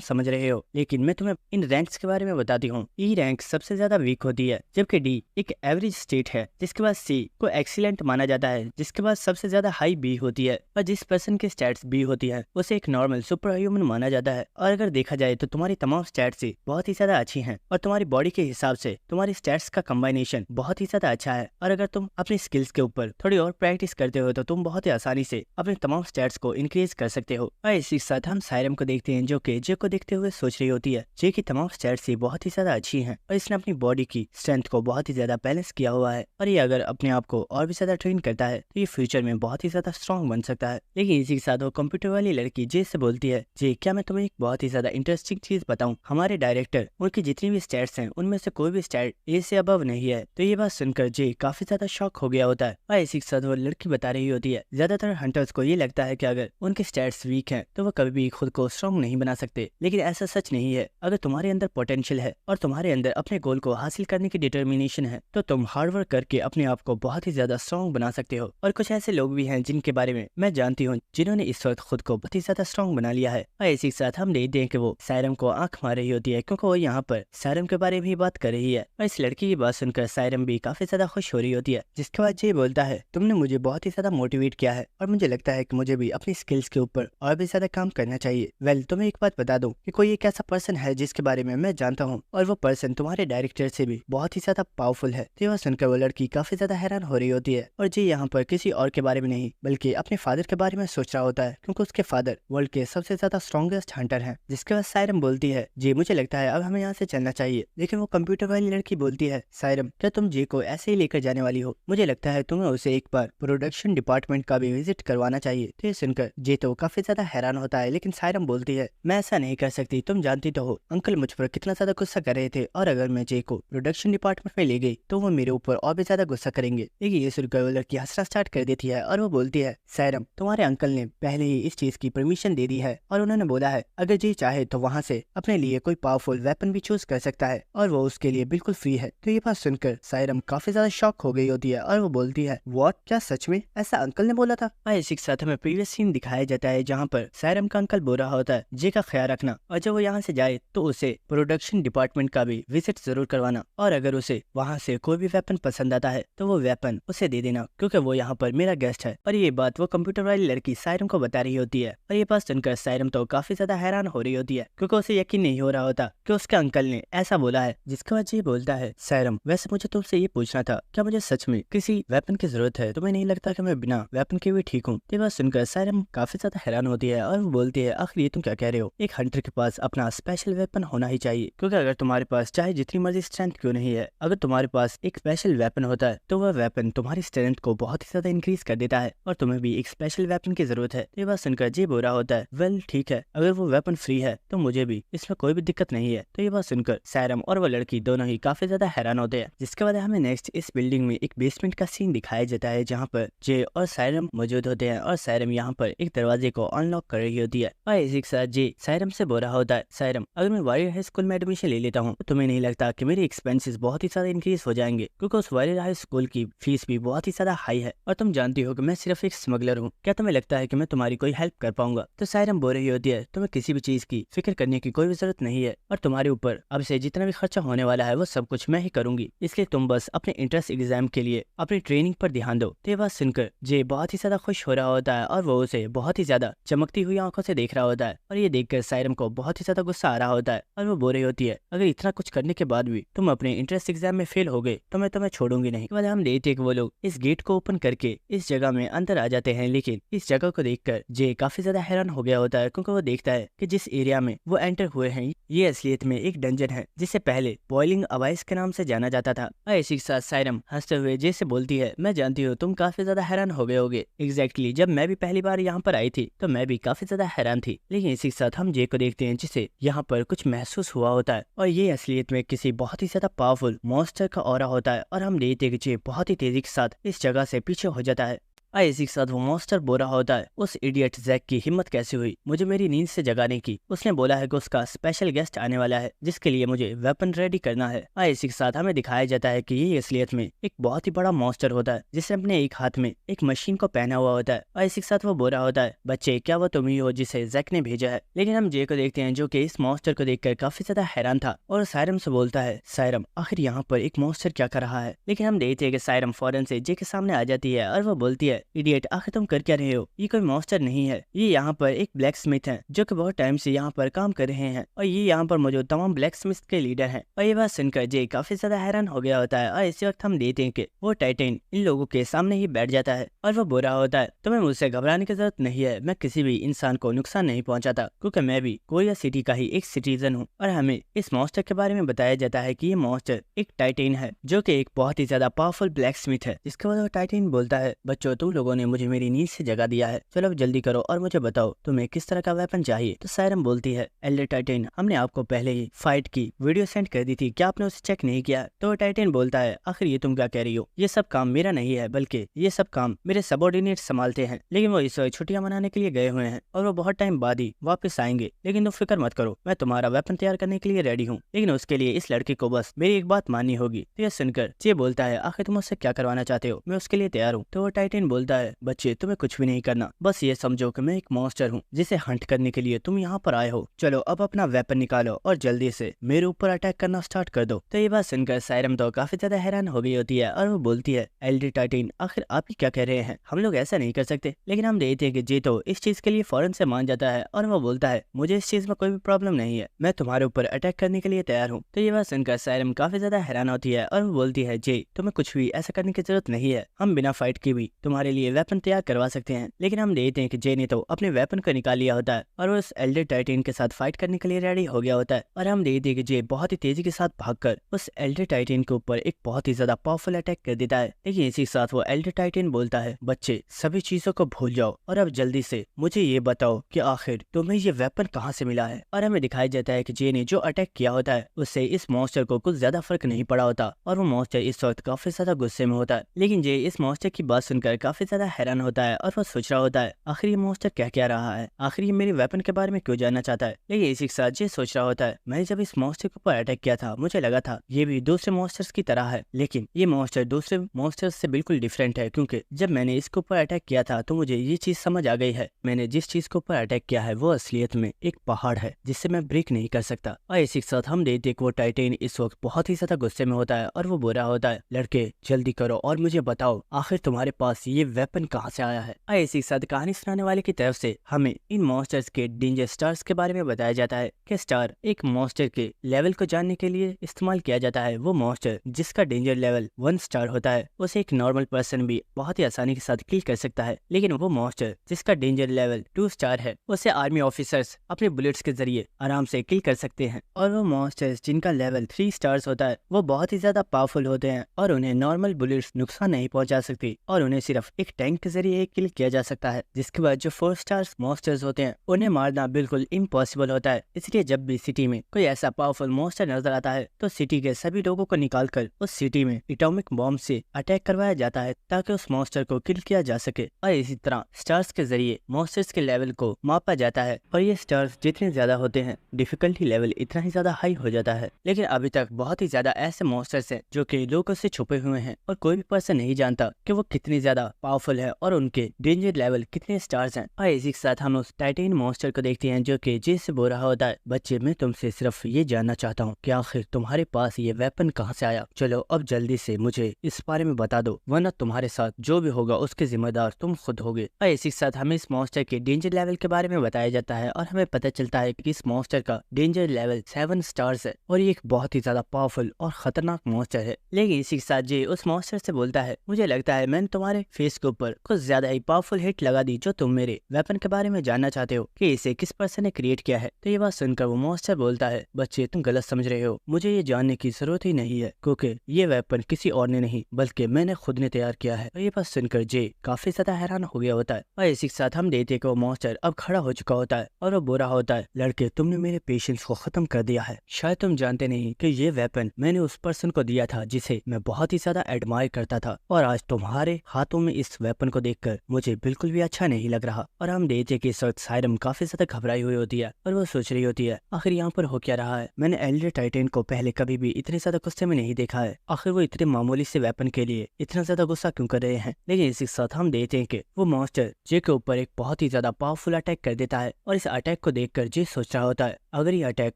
समझ रहे हो, लेकिन मैं तुम्हें इन रैंक्स के बारे में बताती हूँ। ई रैंक सबसे ज्यादा वीक होती है, जबकि डी एक एवरेज स्टेट है, जिसके बाद सी को एक्सीलेंट माना जाता है, जिसके बाद सबसे ज्यादा हाई बी होती है और जिस पर्सन की स्टैट्स बी होती है उसे एक नॉर्मल सुपर ह्यूमन माना जाता है। और अगर देखा जाए तो तुम्हारी तमाम स्टैट्स बहुत ही ज्यादा अच्छी हैं और तुम्हारी बॉडी के हिसाब से तुम्हारी स्टैट्स का कॉम्बिनेशन बहुत ही ज्यादा अच्छा है और अगर तुम अपनी स्किल्स के ऊपर थोड़ी और प्रैक्टिस करते हो तो तुम बहुत ही आसानी से अपने तमाम स्टैट्स को इंक्रीज कर सकते हो। और इसी साथ हम सायरम को देखते हैं जो कि जे को देखते हुए सोच रही होती है जे की तमाम स्टैट्स बहुत ही ज्यादा अच्छी हैं और इसने अपनी बॉडी की स्ट्रेंथ को बहुत ही ज्यादा बैलेंस किया हुआ है और ये अगर अपने आप को और भी ज्यादा ट्रेन करता है तो ये फ्यूचर में बहुत ही ज्यादा स्ट्रॉन्ग बन सकता है। लेकिन इसी के साथ वो कंप्यूटर वाली लड़की जे से बोलती है जे क्या मैं तुम्हें एक बहुत ही ज्यादा इंटरेस्टिंग चीज बताऊं, हमारे डायरेक्टर उनकी जितनी भी स्टैट्स हैं उनमें से कोई भी स्टैट ए से अबव नहीं है। तो ये बात सुनकर जे काफी ज्यादा शॉक हो गया होता है और इसी के साथ वो लड़की बता रही होती है ज्यादातर हंटर्स को ये लगता है कि अगर उनके स्टैट्स वीक हैं तो वो कभी भी खुद को स्ट्रॉन्ग नहीं बना सकते, लेकिन ऐसा सच नहीं है। अगर तुम्हारे अंदर पोटेंशियल है और तुम्हारे अंदर अपने गोल को हासिल करने की डिटर्मिनेशन है तो तुम हार्डवर्क करके अपने आप को बहुत ही ज्यादा स्ट्रॉन्ग बना सकते हो। और कुछ ऐसे लोग भी हैं जिनके बारे में मैं जानती हूँ जिन्होंने इस वक्त खुद को बहुत ही ज्यादा स्ट्रॉन्ग बना लिया है। और इसी के साथ हम देखते हैं कि वो सायरम को आंख मार रही होती है क्योंकि वो यहाँ पर सायरम के बारे में ही बात कर रही है और इस लड़की की बात सुनकर सायरम भी काफी ज्यादा खुश हो रही होती है। जिसके बाद ये बोलता है तुमने मुझे बहुत ही ज्यादा मोटिवेट किया है और मुझे लगता है कि मुझे भी अपनी स्किल्स के ऊपर और भी ज्यादा काम करना चाहिए। वेल तुम्हें एक बात बता दूं कि कोई एक ऐसा पर्सन है जिसके बारे में मैं जानता हूँ और वो पर्सन तुम्हारे डायरेक्टर से भी बहुत ही ज्यादा पावरफुल है। तो वह सुनकर वो लड़की काफी ज्यादा हैरान हो रही होती है और जी यहाँ पर किसी और के बारे में नहीं बल्कि अपने फादर के बारे में सोच रहा होता है क्योंकि उसके फादर वर्ल्ड के सबसे ज्यादा स्ट्रॉन्गेस्ट हंटर हैं। जिसके बाद सायरम बोलती है जी मुझे लगता है अब हमें यहाँ से चलना चाहिए। लेकिन वो कंप्यूटर वाली लड़की बोलती है सायरम क्या तुम जे को ऐसे ही लेकर जाने वाली हो, मुझे लगता है तुम्हें उसे एक बार प्रोडक्शन डिपार्टमेंट का भी विजिट करवाना चाहिए। तो ये सुनकर जे तो काफी ज्यादा हैरान होता है, लेकिन सायरम बोलती है मैं ऐसा नहीं कर सकती, तुम जानती तो हो अंकल मुझ पर कितना ज्यादा गुस्सा कर रहे थे और अगर मैं जे को प्रोडक्शन डिपार्टमेंट में ले गई तो वो मेरे ऊपर और भी ज्यादा गुस्सा करेंगे। लेकिन ये सुनकर वो लड़की हंसना स्टार्ट कर देती है और वो बोलती है सायरम तुम्हारे अंकल ने पहले ही इस चीज की परमिशन दे दी है और उन्होंने बोला है अगर जे चाहे तो वहाँ से अपने लिए कोई पावरफुल वेपन भी चूज कर सकता है और वो उसके लिए बिल्कुल फ्री है। तो ये बात सुनकर सायरम काफी ज्यादा शॉक हो गई होती है और वो बोलती है व्हाट, क्या सच में ऐसा अंकल ने बोला था। इसी के साथ हमें प्रीवियस सीन दिखाया जाता है जहाँ पर सायरम का अंकल बोल रहा होता है जे का ख्याल रखना और जब वो यहाँ से जाए तो उसे प्रोडक्शन डिपार्टमेंट का भी विजिट जरूर करवाना और अगर उसे वहाँ से कोई भी वेपन पसंद आता है तो वो वेपन उसे दे देना क्योंकि वो यहाँ पर मेरा गेस्ट है। और ये बात वो कंप्यूटर वाली लड़की सायरम को बता रही होती है और ये बात सुनकर सायरम तो काफी ज्यादा हैरान हो रही होती है क्योंकि उसे यकीन नहीं हो रहा होता कि उसके अंकल ने ऐसा बोला है। जिसके बाद ये बोलता है सायरम वैसे मुझे तुमसे ये पूछना था क्या मुझे सच में किसी वेपन की जरूरत है, तुम्हें नहीं लगता कि मैं बिना वेपन के भी ठीक हूँ। ये बात सुनकर सायरम काफी ज्यादा हैरान होती है और वो बोलती है आखिर ये तुम क्या कह रहे हो, एक हंटर के पास अपना स्पेशल वेपन होना ही चाहिए क्योंकि अगर तुम्हारे पास चाहे जितनी मर्जी स्ट्रेंथ क्यों नहीं है, अगर तुम्हारे पास एक स्पेशल वेपन होता है तो वह वेपन तुम्हारी स्ट्रेंथ को बहुत ही ज्यादा इंक्रीज कर देता है और तुम्हें भी एक स्पेशल वेपन की जरूरत है। ये बात सुनकर जी बोल रहा होता है वेल ठीक है, अगर वो वेपन फ्री है तो मुझे भी इसमें कोई भी दिक्कत नहीं है। तो ये बात सुनकर सायरम और वो लड़की दोनों ही काफी ज्यादा हैरान होते हैं। जिसके बाद हमें नेक्स्ट इस बिल्डिंग में एक बेसमेंट का सीन दिखाया जाता है जहाँ पर जे और सायरम मौजूद होते हैं और सायरम यहाँ पर एक दरवाजे को अनलॉक कर रही होती है और इसी के साथ जे सायरम से बोल रहा होता है सायरम अगर मैं वॉरियर हाई स्कूल में एडमिशन ले लेता हूँ तो तुम्हें नहीं लगता कि मेरे एक्सपेंसेस बहुत ही ज्यादा इंक्रीज हो जाएंगे क्योंकि उस वॉरियर हाई स्कूल की फीस भी बहुत ही ज्यादा हाई है और तुम जानती हो कि मैं सिर्फ एक स्मगलर हूँ, क्या तुम्हें लगता है कि मैं तुम्हारी कोई हेल्प कर पाऊंगा। तो सायरम बोल रही होती है तुम्हें किसी भी चीज की फिक्र करने की कोई भी जरूरत नहीं है और तुम्हारे ऊपर अब से जितना भी खर्चा होने वाला है वो सब कुछ मैं ही करूंगी, इसलिए तुम बस अपने इंट्रेंस एग्जाम के लिए अपनी ट्रेनिंग पर ध्यान दो। तो ये बात सुनकर जे बहुत ही ज्यादा खुश हो रहा होता है और वो उसे बहुत ही ज्यादा चमकती हुई आंखों से देख रहा होता है। और ये देखकर सायरम को बहुत ही ज्यादा गुस्सा आ रहा होता है और वो बोल रही होती है, अगर इतना कुछ करने के बाद भी तुम अपने इंट्रेंस एग्जाम में फेल हो गए तो मैं तुम्हें छोड़ूंगी नहीं। वाले हम देखते वो लोग इस गेट को ओपन करके इस जगह में अंदर आ जाते हैं, लेकिन इस जगह को देखकर जे काफी ज्यादा हैरान हो गया होता है, क्योंकि वो देखता है कि जिस एरिया में वो एंटर हुए हैं ये असलियत में एक डंजन है जिसे पहले बॉइलिंग अवाइस के नाम से जाना जाता था। और इसी के साथ सायरम हंसते हुए जे से बोलती है, मैं जानती हूँ तुम काफी ज्यादा हैरान हो गए होगे। एग्जैक्टली जब मैं भी पहली बार यहाँ पर आई थी तो मैं भी काफी ज्यादा हैरान थी, लेकिन इसी के साथ हम जे को देखते हैं जिसे यहाँ पर कुछ महसूस हुआ होता है और ये असलियत में किसी बहुत ही ज्यादा पावरफुल मॉन्स्टर का ऑरा होता है। और हम देखते हैं कि जे बहुत ही तेजी के साथ इस जगह से पीछे हो जाता है। इसी के साथ वो मॉन्स्टर बोल रहा होता है, उस इडियट जैक की हिम्मत कैसे हुई मुझे मेरी नींद से जगाने की। उसने बोला है कि उसका स्पेशल गेस्ट आने वाला है जिसके लिए मुझे वेपन रेडी करना है। इसी के साथ हमें दिखाया जाता है कि ये असलियत में एक बहुत ही बड़ा मॉन्स्टर होता है जिसने अपने एक हाथ में एक मशीन को पहना हुआ होता है। और इसी के साथ वो बोल रहा होता है, बच्चे क्या वो तुम ही हो जिसे जैक ने भेजा है। लेकिन हम जे को देखते हैं जो कि इस मॉन्स्टर को देखकर काफी ज्यादा हैरान था और सायरम से बोलता है, सायरम आखिर यहाँ पर एक मॉन्स्टर क्या कर रहा है। लेकिन हम देखते हैं कि सायरम फौरन से जे के सामने आ जाती है और वो बोलती है, इडियट आखिर तुम कर क्या रहे हो, ये कोई मॉन्स्टर नहीं है, ये यहाँ पर एक ब्लैक स्मिथ है जो कि बहुत टाइम से यहाँ पर काम कर रहे हैं और ये यहाँ पर मौजूद तमाम ब्लैक स्मिथ के लीडर हैं। और ये बात सुनकर जे काफी ज्यादा हैरान हो गया होता है और इसी वक्त हम देखते हैं कि वो टाइटन इन लोगों के सामने ही बैठ जाता है और वो बोल रहा होता है, तुम्हें मुझसे घबराने की जरूरत नहीं है, मैं किसी भी इंसान को नुकसान नहीं पहुंचाता क्योंकि मैं भी कोरिया सिटी का ही एक सिटीजन हूँ। और हमें इस मॉन्स्टर के बारे में बताया जाता है कि ये मॉन्स्टर एक टाइटन है जो कि एक बहुत ही ज्यादा पावरफुल ब्लैक स्मिथ है। जिसके बाद टाइटन बोलता है, बच्चों तुम लोगों ने मुझे मेरी नींद से जगा दिया है, चलो अब जल्दी करो और मुझे बताओ तुम्हें किस तरह का वेपन चाहिए। तो सायरम बोलती है, एल्डर टाइटन हमने आपको पहले ही फाइट की वीडियो सेंड कर दी थी, क्या आपने उसे चेक नहीं किया। तो टाइटन बोलता है, आखिर ये तुम क्या कह रही हो, ये सब काम मेरा नहीं है बल्कि ये सब काम मेरे सबऑर्डिनेट संभालते हैं, लेकिन वो इस वक्त छुट्टियां मनाने के लिए गए हुए हैं और वो बहुत टाइम बाद ही वापस आएंगे। लेकिन तुम फिक्र मत करो, मैं तुम्हारा वेपन तैयार करने के लिए रेडी हूँ, लेकिन उसके लिए इस लड़के को बस मेरी एक बात माननी होगी। तो यह सुनकर जे बोलता है, आखिर तुम उससे क्या करवाना चाहते हो, मैं उसके लिए तैयार हूँ। तो वो टाइटन बोलता है, बच्चे तुम्हें कुछ भी नहीं करना, बस ये समझो कि मैं एक मॉन्स्टर हूँ जिसे हंट करने के लिए तुम यहाँ पर आए हो। चलो अब अपना वेपन निकालो और जल्दी से मेरे ऊपर अटैक करना स्टार्ट कर दो। तो ये बात सुनकर सायरम तो काफी ज्यादा हैरान हो गई होती है और वो बोलती है, एल्डर टाइटन आखिर आप ही क्या कह रहे हैं, हम लोग ऐसा नहीं कर सकते। लेकिन हम देखते हैं कि जे तो इस चीज के लिए फौरन से मान जाता है और वो बोलता है, मुझे इस चीज में कोई भी प्रॉब्लम नहीं है, मैं तुम्हारे ऊपर अटैक करने के लिए तैयार हूँ। तो ये बात सुनकर सायरम काफी ज्यादा हैरान होती है और वो बोलती है, जे तुम्हें कुछ भी ऐसा करने की जरूरत नहीं है, हम बिना फाइट के भी तुम्हारे लिए वेपन तैयार करवा सकते हैं। लेकिन हम देखते हैं कि जे ने तो अपने वेपन को निकाल लिया होता है और वो उस एल्डर टाइटन के साथ फाइट करने के लिए रेडी हो गया होता है। और हम देखते हैं कि जे बहुत ही तेजी के साथ भागकर उस एल्डर टाइटन के ऊपर एक बहुत ही ज्यादा पावरफुल अटैक कर देता है। लेकिन इसी के साथ वो एल्डर टाइटन बोलता है, बच्चे सभी चीजों को भूल जाओ और अब जल्दी से मुझे ये बताओ कि आखिर तुम्हें ये वेपन कहाँ से मिला है। और हमें दिखाया जाता है कि जे ने जो अटैक किया होता है उससे इस मॉन्स्टर को कुछ ज्यादा फर्क नहीं पड़ा होता और वो मॉन्स्टर इस वक्त काफी ज्यादा गुस्से में होता है। लेकिन जे इस मॉन्स्टर की बात सुनकर काफी ज्यादा हैरान होता है और वो सोच रहा होता है, आखिर ये मॉन्स्टर क्या कह रहा है, आखिर ये मेरे वेपन के बारे में क्यों जानना चाहता है। लेकिन इसी के साथ जे सोच रहा होता है, मैंने जब इस मॉन्स्टर के ऊपर अटैक किया था मुझे लगा था ये भी दूसरे मॉन्स्टर्स की तरह है, लेकिन ये मॉन्स्टर दूसरे मॉन्स्टर्स से बिल्कुल डिफरेंट है, क्योंकि जब मैंने इसके ऊपर अटैक किया था तो मुझे ये चीज समझ आ गई है, मैंने जिस चीज के ऊपर अटैक किया है वो असलियत में एक पहाड़ है जिससे मैं ब्रेक नहीं कर सकता। और इसी के साथ हम देखते वो टाइटन इस वक्त बहुत ही ज्यादा गुस्से में होता है और वो बोल रहा होता है, लड़के जल्दी करो और मुझे बताओ आखिर तुम्हारे पास ये वेपन कहाँ से आया है। और इसी के साथ कहानी सुनाने वाले की तरफ से हमें इन मॉन्स्टर्स के डेंजर स्टार्स के बारे में बताया जाता है कि स्टार एक मॉन्स्टर के लेवल को जानने के लिए इस्तेमाल किया जाता है। वो मॉन्स्टर जिसका डेंजर लेवल 1 स्टार होता है उसे एक नॉर्मल पर्सन भी बहुत ही आसानी के साथ किल कर सकता है, लेकिन वो मॉन्स्टर जिसका डेंजर लेवल 2 स्टार है उसे आर्मी ऑफिसर्स अपने बुलेट्स के जरिए आराम से किल कर सकते हैं। और वो मॉन्स्टर्स जिनका लेवल 3 स्टार्स होता है वो बहुत ही ज्यादा पावरफुल होते हैं और उन्हें नॉर्मल बुलेट्स नुकसान नहीं पहुंचा सकती और उन्हें सिर्फ एक टैंक के जरिए किल किया जा सकता है। जिसके बाद जो 4 स्टार्स मॉन्स्टर्स होते हैं उन्हें मारना बिल्कुल इम्पॉसिबल होता है। इसलिए जब भी सिटी में कोई ऐसा पावरफुल मॉन्स्टर नजर आता है तो सिटी के सभी लोगों को निकालकर उस सिटी में एटॉमिक बॉम्ब से अटैक करवाया जाता है ताकि उस मॉन्स्टर को किल किया जा सके। और इसी तरह स्टार्स के जरिए मॉन्स्टर्स के लेवल को मापा जाता है और ये स्टार्स जितने ज्यादा होते हैं डिफिकल्टी लेवल इतना ही ज्यादा हाई हो जाता है। लेकिन अभी तक बहुत ही ज्यादा ऐसे मॉन्स्टर्स हैं जो कि लोगों से छुपे हुए हैं और कोई भी पर्सन नहीं जानता कि वो कितनी ज्यादा पावरफुल है और उनके डेंजर लेवल कितने स्टार्स हैं। और इसी के साथ हम उस टाइटेन मॉन्स्टर को देखते हैं जो कि जे से बोल रहा होता है, बच्चे मैं तुमसे सिर्फ ये जानना चाहता हूँ कि आखिर तुम्हारे पास ये वेपन कहाँ से आया। चलो अब जल्दी से मुझे इस बारे में बता दो, वरना तुम्हारे साथ जो भी होगा उसके जिम्मेदार तुम खुद होगे। और इसी के साथ हमें इस मॉन्स्टर के डेंजर लेवल के बारे में बताया जाता है और हमें पता चलता है कि इस मॉन्स्टर का डेंजर लेवल 7 स्टार्स है और ये एक बहुत ही ज्यादा पावरफुल और खतरनाक मॉन्स्टर है। लेकिन इसी के साथ जे उस मॉन्स्टर से बोलता है, मुझे लगता है मैंने तुम्हारे फेस के ऊपर कुछ ज्यादा ही पावरफुल हिट लगा दी जो तुम मेरे वेपन के बारे में जानना चाहते हो कि इसे किस पर्सन ने क्रिएट किया है। तो ये बात सुनकर वो मॉन्स्टर बोलता है, बच्चे तुम गलत समझ रहे हो, मुझे ये जानने की जरूरत ही नहीं है क्योंकि ये वेपन किसी और ने नहीं बल्कि मैंने खुद ने तैयार किया है। और ये बात सुनकर जे काफी ज्यादा हैरान हो गया होता है। और इसी के साथ हम देखते हैं कि वो मॉन्स्टर अब खड़ा हो चुका होता है और वो बोल रहा होता है, लड़के तुमने मेरे पेशेंस को खत्म कर दिया है। शायद तुम जानते नहीं कि ये वेपन मैंने उस पर्सन को दिया था जिसे मैं बहुत ही ज्यादा एडमायर करता था और आज तुम्हारे हाथों में इस वेपन को देखकर मुझे बिल्कुल भी अच्छा नहीं लग रहा। और हम देखते हैं कि इस वक्त सायरम काफी ज्यादा घबराई हुई होती है और वो सोच रही होती है, आखिर यहाँ पर हो क्या रहा है। मैंने एल्डर टाइटन को पहले कभी भी इतने ज्यादा गुस्से में नहीं देखा है, आखिर वो इतने मामूली से वेपन के लिए इतना ज्यादा गुस्सा क्यों कर रहे हैं। लेकिन इसी के साथ हम देखते हैं कि वो मॉन्स्टर जे के ऊपर एक बहुत ही ज्यादा पावरफुल अटैक कर देता है और इस अटैक को देखकर जे सोच रहा होता है, अगर ये अटैक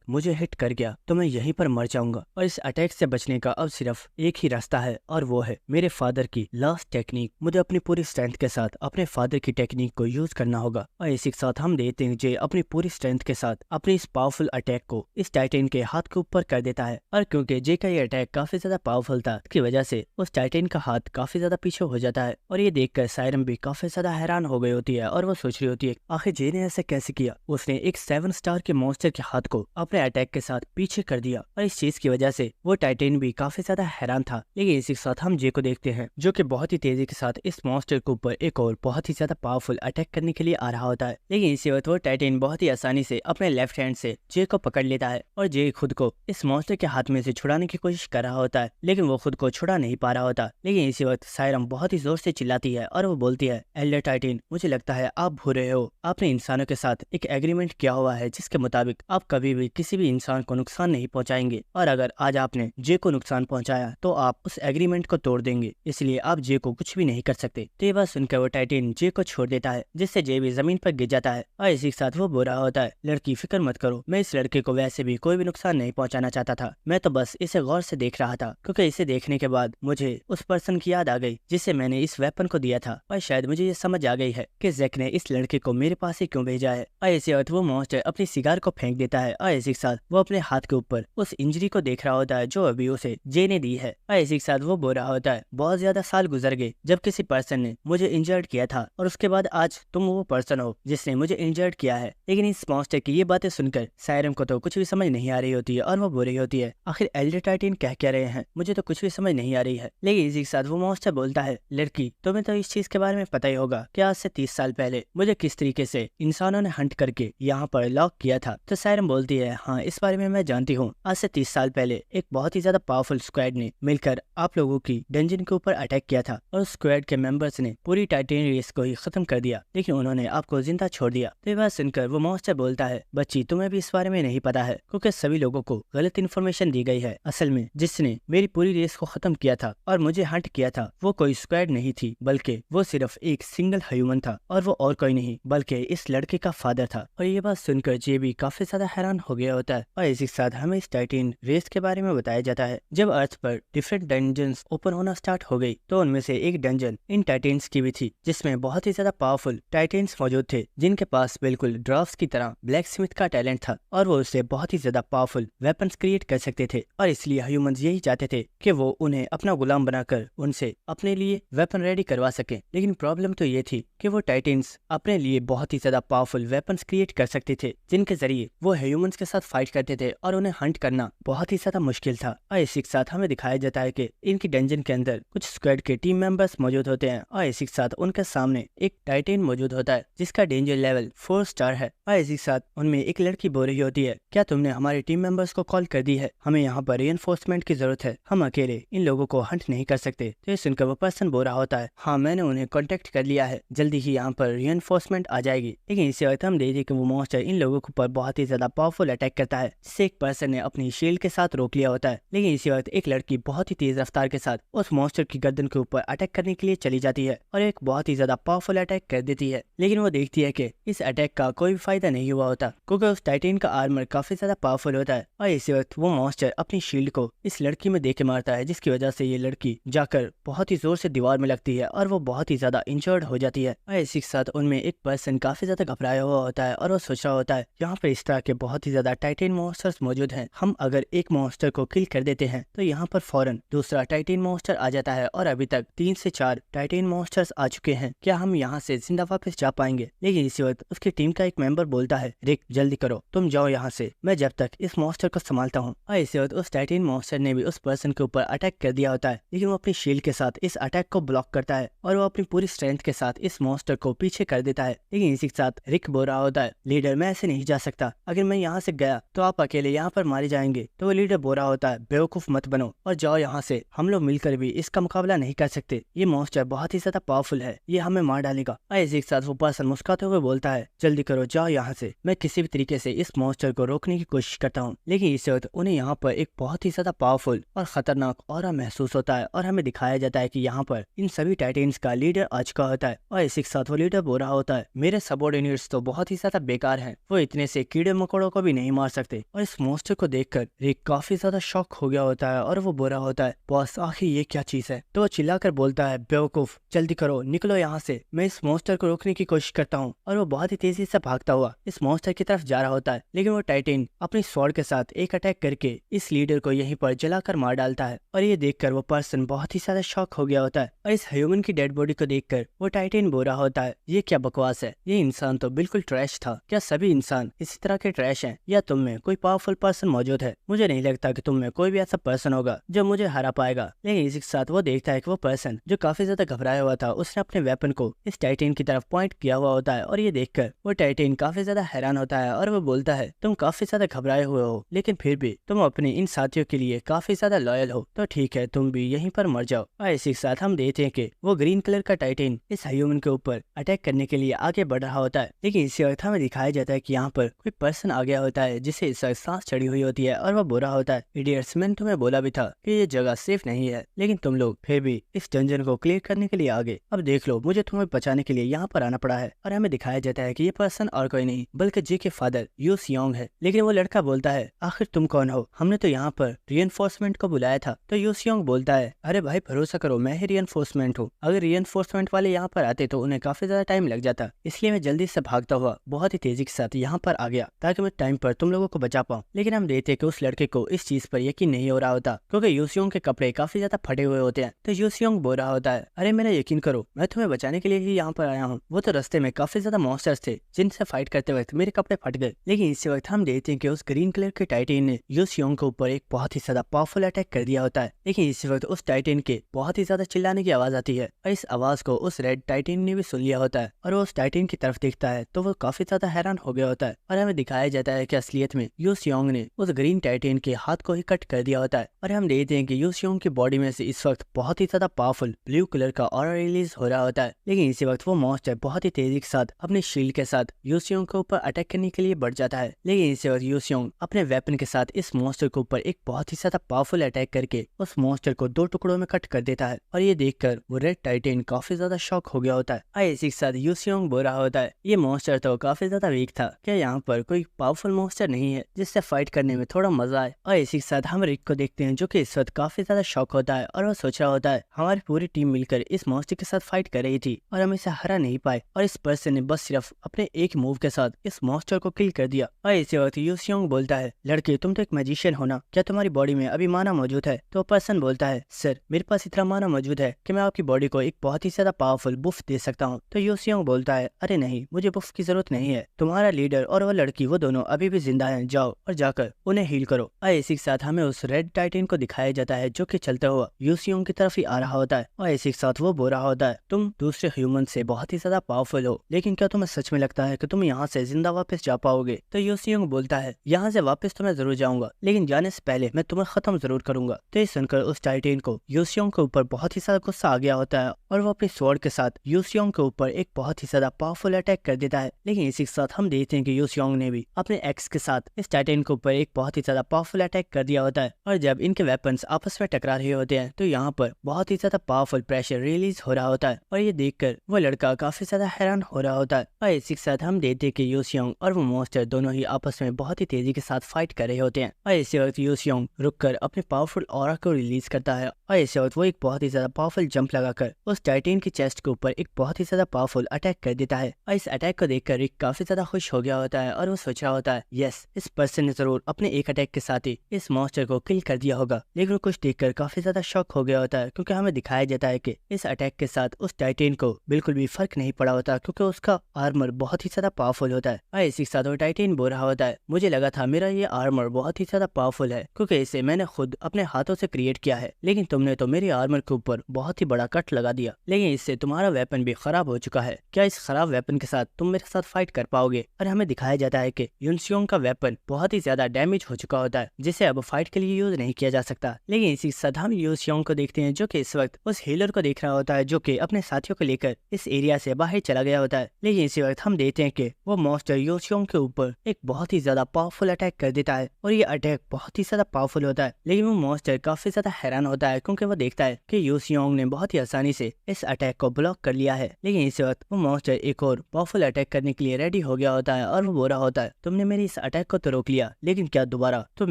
मुझे हिट कर गया तो मैं यहीं पर मर जाऊंगा और इस अटैक से बचने का अब सिर्फ एक ही रास्ता है और वो है मेरे फादर की लास्ट टेक्निक। मुझे अपनी पूरी स्ट्रेंथ के साथ अपने फादर की टेक्निक को यूज करना होगा। और इसी के साथ हम देखते हैं जे अपनी पूरी स्ट्रेंथ के साथ अपनी इस पावरफुल अटैक को इस टाइटन के हाथ के ऊपर कर देता है। और क्योंकि जे का ये अटैक काफी ज्यादा पावरफुल था, इसकी वजह से उस टाइटन का हाथ काफी ज्यादा पीछे हो जाता है। और ये देखकर सायरम भी काफी ज्यादा हैरान हो गई होती है और वो सोच रही होती है, आखिर जे ने ऐसा कैसे किया। उसने एक 7 स्टार के मॉन्स्टर के हाथ को अपने अटैक के साथ पीछे कर दिया और इस चीज की वजह से वो टाइटन भी काफी ज्यादा हैरान था। लेकिन इसी के साथ हम जे को देखते हैं जो कि बहुत ही तेजी के साथ इस मॉन्स्टर के ऊपर एक और बहुत ही ज्यादा पावरफुल अटैक करने के लिए आ रहा होता है। लेकिन इसी वक्त वो टाइटन बहुत ही आसानी से अपने लेफ्ट हैंड से जे को पकड़ लेता है और जे खुद को इस मॉन्स्टर के हाथ में से छुड़ाने की कोशिश कर रहा होता है, लेकिन वो खुद को छुड़ा नहीं पा रहा होता। लेकिन इसी वक्त सायरम बहुत ही जोर से चिल्लाती है और वो बोलती है, एल्डर टाइटन मुझे लगता है आप भूल रहे हो, आपने इंसानों के साथ एक एग्रीमेंट किया हुआ है जिसके मुताबिक आप कभी भी किसी भी इंसान को नुकसान नहीं पहुंचाएंगे और अगर आज आपने जे को नुकसान पहुंचाया तो आप उस एग्रीमेंट को तोड़ देंगे, इसलिए आप जे को कुछ भी नहीं कर सकते। तो ये बात सुनकर वो टाइटन जे को छोड़ देता है जिससे जे भी जमीन पर गिर जाता है। और इसी के साथ वो बोल रहा होता है, लड़की फिक्र मत करो, मैं इस लड़के को वैसे भी कोई भी नुकसान नहीं पहुंचाना चाहता था, मैं तो बस इसे गौर से देख रहा था क्योंकि इसे देखने के बाद मुझे उस पर्सन की याद आ गई जिसे मैंने इस वेपन को दिया था और शायद मुझे ये समझ आ गई है कि जैक ने इस लड़के को मेरे पास ही क्यों भेजा है। और इसी वक्त वो मॉन्स्टर अपनी सिगार को फेंक देता है और इसी के साथ वो अपने हाथ के ऊपर उस इंजरी को देख रहा होता है जो अभी उसे जे ने दी है। और इसी के साथ वो बोल रहा होता है, बहुत ज्यादा साल गुजर गए जब किसी पर्सन ने मुझे इंजर्ड किया था और उसके बाद आज तुम वो पर्सन हो जिसने मुझे इंजर्ड किया है। लेकिन इस मॉन्स्टर की ये बातें सुनकर सायरम को तो कुछ भी समझ नहीं आ रही होती है और वो बोल रही होती है, आखिर एल्डर टाइटन कह क्या रहे हैं, मुझे तो कुछ भी समझ नहीं आ रही है। लेकिन इसी के साथ वो मॉन्स्टर बोलता है, लड़की तुम्हें तो इस चीज के बारे में पता ही होगा कि आज से 30 साल पहले मुझे किस तरीके से इंसानों ने हंट करके यहाँ पर लॉक किया था। तो सायरम बोलती है, हाँ इस बारे में मैं जानती हूँ, आज से 30 साल पहले एक बहुत ही ज्यादा पावरफुल स्क्वाड ने मिलकर आप लोगों की डंजन के ऊपर अटैक किया था और उस स्क्वाड के मेंबर्स ने पूरी टाइटन रेस को ही खत्म कर दिया, लेकिन उन्होंने आपको जिंदा छोड़ दिया। तो ये बात सुनकर वो मॉन्स्टर बोलता है, बच्ची तुम्हें भी इस बारे में नहीं पता है क्योंकि सभी लोगों को गलत इन्फॉर्मेशन दी गई है। असल में जिसने मेरी पूरी रेस को खत्म किया था और मुझे हंट किया था वो कोई स्क्वाड नहीं थी, बल्कि वो सिर्फ एक सिंगल ह्यूमन था और वो और कोई नहीं बल्कि इस लड़के का फादर था। और ये बात सुनकर जे भी काफी ज्यादा हैरान हो गया होता है। और इसी के साथ हमें इस टाइटन रेस के बारे में बताया जाता है। जब अर्थ पर डिफरेंट डंजन्स ओपन होना स्टार्ट हो गई तो उनमें से एक डंजन इन टाइटन्स की भी थी जिसमें बहुत ही ज्यादा पावरफुल टाइटन्स मौजूद थे जिनके पास बिल्कुल ड्राफ्ट्स की तरह ब्लैक स्मिथ का टैलेंट था और वो उससे बहुत ही ज्यादा पावरफुल वेपन्स क्रिएट कर सकते थे। और इसलिए ह्यूमंस यही चाहते थे कि वो उन्हें अपना गुलाम बनाकर उनसे अपने लिए वेपन रेडी करवा सके। लेकिन प्रॉब्लम तो ये थी कि वो टाइटन्स अपने लिए बहुत ही ज्यादा पावरफुल वेपन्स क्रिएट कर सकते थे जिनके जरिए वो ह्यूमंस के साथ फाइट करते थे और उन्हें हंट करना बहुत ही ज्यादा मुश्किल था। और इसी के साथ हमें दिखाया जाता है कि इनकी डंजन के अंदर कुछ स्क्वाड के टीम मेंबर्स मौजूद होते हैं और इसी के साथ उनके सामने एक टाइटन मौजूद होता है जिसका डेंजर लेवल 4 स्टार है। और इसी के साथ उनमें एक लड़की बोल रही होती है, क्या तुमने हमारे टीम मेंबर्स को कॉल कर दी है, हमें यहाँ पर रीइंफोर्समेंट की जरूरत है, हम अकेले इन लोगों को हंट नहीं कर सकते। तो ये सुनकर वो पर्सन बोल रहा होता है, हाँ मैंने उन्हें कॉन्टेक्ट कर लिया है, जल्दी ही यहाँ पर रीइंफोर्समेंट आ जाएगी। लेकिन इसी वक्त हम देखिए कि वो मॉन्स्टर इन लोगों के ऊपर बहुत ही ज्यादा ज्यादा पावरफुल अटैक करता है, जिसे एक पर्सन ने अपनी शील्ड के साथ रोक लिया होता है। लेकिन इसी वक्त एक लड़की बहुत ही तेज रफ्तार के साथ उस मॉन्स्टर की गर्दन के ऊपर अटैक करने के लिए चली जाती है और एक बहुत ही ज्यादा पावरफुल अटैक कर देती है। लेकिन वो देखती है कि इस अटैक का कोई भी फायदा नहीं हुआ होता, क्योंकि उस टाइटेन का आर्मर काफी ज्यादा पावरफुल होता है। और इसी वक्त वो मॉन्स्टर अपनी शील्ड को इस लड़की में दे के मारता है, जिसकी वजह से ये लड़की जाकर बहुत ही जोर से दीवार में लगती है और वो बहुत ही ज्यादा इंजर्ड हो जाती है। और इसी के साथ उनमें एक पर्सन काफी ज्यादा घबराया हुआ होता है और वो सोच रहा होता है यहाँ पर इस तरह के बहुत ही ज्यादा टाइटेन मॉन्स्टर्स मौजूद हैं, हम अगर एक मॉन्स्टर को किल कर देते हैं तो यहाँ पर फौरन दूसरा टाइटेन मॉन्स्टर आ जाता है और अभी तक 3 से 4 टाइटेन मॉन्स्टर्स आ चुके हैं, क्या हम यहाँ से जिंदा वापस जा पाएंगे? लेकिन इसी वक्त उसकी टीम का एक मेंबर बोलता है, रिक जल्दी करो, तुम जाओ यहाँ से, मैं जब तक इस मॉन्स्टर को संभालता हूँ। और इसी वक्त उस टाइटेन मॉन्स्टर ने भी उस पर्सन के ऊपर अटैक कर दिया होता है, लेकिन वो अपनी शील्ड के साथ इस अटैक को ब्लॉक करता है और वो अपनी पूरी स्ट्रेंथ के साथ इस मॉन्स्टर को पीछे कर देता है। लेकिन इसी के साथ रिक बोल रहा होता है, लीडर मैं ऐसे नहीं जा सकता, अगर मैं यहाँ से गया तो आप अकेले यहाँ पर मारे जाएंगे। तो वो लीडर बोल रहा होता है, बेवकूफ मत बनो और जाओ यहाँ से, हम लोग मिलकर भी इसका मुकाबला नहीं कर सकते, ये मॉन्स्टर बहुत ही ज्यादा पावरफुल है, ये हमें मार डालेगा। और इसी के साथ वो पर्सन मुस्कुराते हुए बोलता है, जल्दी करो जाओ यहाँ से, मैं किसी भी तरीके से इस मॉन्स्टर को रोकने की कोशिश करता हूँ। लेकिन इस वक्त उन्हें यहाँ पर एक बहुत ही ज्यादा पावरफुल और खतरनाक ऑरा महसूस होता है और हमें दिखाया जाता है कि यहाँ पर इन सभी टाइटेंस का लीडर आ चुका होता है। और इसी के साथ वो लीडर बोल रहा होता है, मेरे सबऑर्डिनेट्स तो बहुत ही ज्यादा बेकार हैं, वो इतने से कीड़े मकोड़ों को भी नहीं मार सकते। और इस मॉन्स्टर को देखकर रिक काफी ज्यादा शॉक हो गया होता है और वो बोल रहा होता है, बॉस आखिर ये क्या चीज है? तो वो चिल्लाकर बोलता है, बेवकूफ जल्दी करो, निकलो यहाँ से, मैं इस मॉन्स्टर को रोकने की कोशिश करता हूँ। और वो बहुत ही तेजी से भागता हुआ इस मॉन्स्टर की तरफ जा रहा होता है, लेकिन वो टाइटेन अपनी स्वॉर्ड के साथ एक अटैक करके इस लीडर को यहीं पर जलाकर मार डालता है। और ये देखकर वो पर्सन बहुत ही ज्यादा शॉक हो गया होता है और इस ह्यूमन की डेड बॉडी को देखकर वो टाइटेन बोल रहा होता है, ये क्या बकवास है, ये इंसान तो बिल्कुल ट्रैश था, क्या सभी इंसान इसी तरह के ट्रैश हैं या तुम में कोई पावरफुल पर्सन मौजूद है? मुझे नहीं लगता कि तुम में कोई भी ऐसा पर्सन होगा जो मुझे हरा पाएगा। लेकिन इसी के साथ वो देखता है कि वो पर्सन जो काफी ज्यादा घबराया हुआ था, उसने अपने वेपन को इस टाइटेन की तरफ पॉइंट किया हुआ होता है। और ये देखकर वो टाइटेन काफी ज्यादा हैरान होता है और वो बोलता है, तुम काफी ज्यादा घबराए हुए हो, लेकिन फिर भी तुम अपने इन साथियों के लिए काफी ज्यादा लॉयल हो, तो ठीक है तुम भी यहीं पर मर जाओ। और इसी के साथ हम देखते हैं कि वो ग्रीन कलर का टाइटेन इस ह्यूमन के ऊपर अटैक करने के लिए आगे बढ़ रहा होता है। लेकिन इसी वक्त हमें दिखाया जाता है कि यहाँ पर कोई पर्सन आ गया होता है जिसे इस वक्त सांस चढ़ी हुई होती है और वो बोल रहा होता है, इडियट्स मैंने तुम्हें बोला भी था कि ये जगह सेफ नहीं है, लेकिन तुम लोग फिर भी इस डंजन को क्लियर करने के लिए आगे, अब देख लो मुझे तुम्हें बचाने के लिए यहाँ पर आना पड़ा है। और हमें दिखाया जाता है कि ये पर्सन और कोई नहीं बल्कि जी के फादर यू सियोंग है। लेकिन वो लड़का बोलता है, आखिर तुम कौन हो, हमने तो यहाँ पर रीइंफोर्समेंट को बुलाया था। तो यू सियोंग बोलता है, अरे भाई भरोसा करो मैं ही रीइंफोर्समेंट हूँ, अगर रीइंफोर्समेंट वाले यहाँ पर आते तो उन्हें काफी ज्यादा टाइम लग जाता, इसलिए मैं जल्दी से भागता हुआ बहुत ही तेजी के साथ यहाँ पर आ गया ताकि मैं टाइम पर तुम लोगों को बचा पाऊँ। लेकिन हम देखते कि उस लड़के को इस चीज पर यकीन नहीं हो रहा होता, क्योंकि यू सियोंग के कपड़े काफी ज्यादा फटे हुए होते हैं। तो यू सियोंग बोल रहा होता है, अरे मेरा यकीन करो मैं तुम्हें बचाने के लिए ही यहाँ पर आया हूँ, वो तो रास्ते में काफी ज्यादा मॉन्स्टर्स थे जिनसे फाइट करते वक्त मेरे कपड़े फट गए। लेकिन इसी वक्त हम देखते हैं कि उस ग्रीन कलर के टाइटेन ने यू सियोंग के ऊपर एक बहुत ही ज्यादा पावरफुल अटैक कर दिया होता है। लेकिन इसी वक्त उस टाइटेन के बहुत ही ज्यादा चिल्लाने की आवाज आती है और इस आवाज को उस रेड टाइटेन ने भी सुन लिया होता है और वो उस टाइटेन की तरफ देखता है तो वो काफी ज्यादा हैरान हो गया होता है। और हमें दिखाया जाता है कि असलियत में यू सियोंग ने उस ग्रीन टाइटेन के हाथ को ही कट कर दिया होता है। और हम देखते हैं कि यू सियोंग की बॉडी में से इस वक्त बहुत ही ज्यादा पावरफुल ब्लू कलर का ऑरा रिलीज हो रहा होता है। लेकिन इसी वक्त वो मॉन्स्टर बहुत ही तेजी के साथ अपने शील्ड के साथ यू सियोंग के ऊपर अटैक करने के लिए बढ़ जाता है। लेकिन इसी वक्त यू सियोंग अपने वेपन के साथ इस मॉन्स्टर के ऊपर एक बहुत ही ज्यादा पावरफुल अटैक करके उस मॉन्स्टर को 2 टुकड़ों में कट कर देता है। और ये देखकर वो रेड टाइटेन काफी ज्यादा शॉक हो गया होता है। इसी के साथ यू सियोंग बोल रहा होता है, ये मॉन्स्टर तो काफी ज्यादा वीक था, क्या यहाँ पर कोई पावरफुल मॉन्स्टर नहीं है जिससे फाइट करने में थोड़ा मजा आए? और इसी के साथ हम रिक को देखते हैं जो कि इस वक्त काफी ज्यादा शॉक होता है और वो सोच रहा होता है, हमारी पूरी टीम मिलकर इस मॉन्स्टर के साथ फाइट कर रही थी और हम इसे हरा नहीं पाए और इस पर्सन ने बस सिर्फ अपने एक मूव के साथ इस मॉन्स्टर को किल कर दिया। और इसी वक्त यू सियोंग बोलता है, लड़के तुम तो एक मैजिशियन हो ना, क्या तुम्हारी बॉडी में अभी माना मौजूद है? तो पर्सन बोलता है, सर मेरे पास इतना माना मौजूद है कि मैं आपकी बॉडी को एक बहुत ही ज्यादा पावरफुल बुफ दे सकता हूँ। तो यू सियोंग बोलता है, अरे नहीं मुझे बुफ की जरूरत नहीं है, तुम्हारा लीडर और वो लड़की वो दोनों अभी भी जिंदा हैं, जाओ और जाकर उन्हें हील करो। और इसी के साथ हमें उस रेड टाइटेन को दिखाया जाता है जो कि चलता हुआ यू सियोंग की तरफ ही आ रहा होता है। और इसी के साथ वो बोल रहा होता है, तुम दूसरे ह्यूमन से बहुत ही ज्यादा पावरफुल हो, लेकिन क्या तुम्हें सच में लगता है कि तुम यहाँ से जिंदा वापस जा पाओगे? तो यू सियोंग बोलता है, यहाँ से वापस तो मैं जरूर जाऊंगा, लेकिन जाने से पहले मैं तुम्हें खत्म जरूर करूंगा। तो ये सुनकर उस टाइटेन को यू सियोंग के ऊपर बहुत ही ज्यादा गुस्सा आ गया होता है और वो अपनी स्वॉर्ड के साथ यू सियोंग के ऊपर एक बहुत ही ज्यादा पावरफुल अटैक कर देता है। लेकिन इसी के साथ हम देखते हैं कि यू सियोंग ने भी अपने एक्स के साथ इस टाइटन के ऊपर एक बहुत ही ज्यादा पावरफुल अटैक कर दिया होता है। और जब इनके वेपन्स आपस में टकरा रहे होते हैं तो यहाँ पर बहुत ही ज्यादा पावरफुल प्रेशर रिलीज हो रहा होता है और ये देखकर वो लड़का काफी ज्यादा हैरान हो रहा होता है। और इसी के साथ हम देखते हैं कि यूसियोंग और वो मॉन्स्टर दोनों ही आपस में बहुत ही तेजी के साथ फाइट कर रहे होते हैं। और इसी वक्त यूसियोंग रुककर अपने पावरफुल ऑरा को रिलीज करता है और इसी वक्त वो एक बहुत ही ज्यादा पावरफुल जंप लगाकर उस टाइटन की चेस्ट के ऊपर एक बहुत ही ज्यादा पावरफुल अटैक कर देता है। और इस अटैक को देखकर रिक काफी ज्यादा खुश हो गया होता है और वो सोच रहा होता है यस, इस पर्सन ने जरूर अपने एक अटैक के साथ ही इस मॉन्स्टर को किल कर दिया होगा। लेकिन वो कुछ देखकर काफी ज्यादा शॉक हो गया होता है क्योंकि हमें दिखाया जाता है कि इस अटैक के साथ उस टाइटन को बिल्कुल भी फर्क नहीं पड़ा होता क्योंकि उसका आर्मर बहुत ही ज्यादा पावरफुल होता है। और इसी के साथ वो टाइटन बोल रहा होता है मुझे लगा था मेरा ये आर्मर बहुत ही ज्यादा पावरफुल है क्योंकि इसे मैंने खुद अपने हाथों से क्रिएट किया है, लेकिन तुमने तो मेरे आर्मर के ऊपर बहुत ही बड़ा कट लगा दिया, लेकिन इससे तुम्हारा वेपन भी खराब हो चुका है। क्या इस खराब वेपन के साथ तुम मेरे साथ फाइट कर पाओगे? और हमें दिखाया जाता है कि यूनसियोंग का वेपन बहुत ही ज्यादा डैमेज हो चुका होता है जिसे अब फाइट के लिए यूज नहीं किया जा सकता। लेकिन इसी साथ हम यूनसियोंग को देखते हैं जो कि इस वक्त उस हीलर को देख रहा होता है जो कि अपने साथियों को लेकर इस एरिया से बाहर चला गया होता है। लेकिन इसी वक्त हम देखते हैं कि वो मॉन्स्टर यूनसियोंग के ऊपर एक बहुत ही ज्यादा पावरफुल अटैक कर देता है और ये अटैक बहुत ही ज्यादा पावरफुल होता है। लेकिन वो मॉन्स्टर काफी ज्यादा हैरान होता है क्योंकि वो देखता है कि यूनसियोंग ने बहुत ही आसानी से इस अटैक को ब्लॉक कर लिया है। लेकिन इस वक्त वो मॉन्स्टर एक और पावरफुल अटैक करने के लिए रेडी हो गया होता है और वो बोल रहा होता है तुमने मेरी इस अटैक को तो रोक लिया, लेकिन क्या दोबारा तुम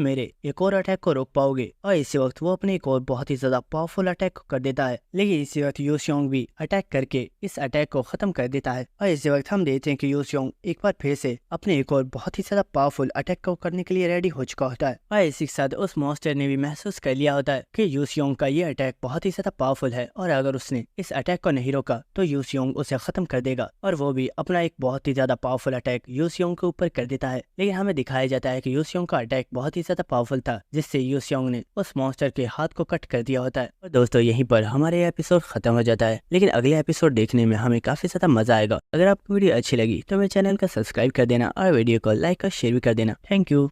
मेरे एक और अटैक को रोक पाओगे? और इसी वक्त वो अपने एक और बहुत ही ज्यादा पावरफुल अटैक को कर देता है। लेकिन इसी वक्त यूनसियोंग भी अटैक करके इस अटैक को खत्म कर देता है। और इसी वक्त हम देखते हैं कि यूनसियोंग एक बार फिर से अपने एक और बहुत ही ज्यादा पावरफुल अटैक को करने के लिए रेडी हो चुका होता है। और इसी के साथ उस मॉन्स्टर ने भी महसूस कर लिया होता है कि यूनसियोंग का ये अटैक बहुत ही ज्यादा पावरफुल है और अगर उसने इस अटैक को नहीं रोका तो यूनसियोंग उसे खत्म कर देगा। और वो भी अपना एक बहुत ही ज्यादा पावरफुल अटैक यूनसियोंग के ऊपर कर देता है। लेकिन हमें दिखाया जाता है कि यूनसियोंग का अटैक बहुत ही ज्यादा पावरफुल था जिससे यूनसियोंग ने उस मॉन्स्टर के हाथ को कट कर दिया होता है। और दोस्तों यहीं पर हमारे एपिसोड खत्म हो जाता है, लेकिन अगले एपिसोड देखने में हमें काफी ज्यादा मजा आएगा। अगर आपको वीडियो अच्छी लगी तो मेरे चैनल को सब्सक्राइब कर देना और वीडियो को लाइक और शेयर भी कर देना। Thank you.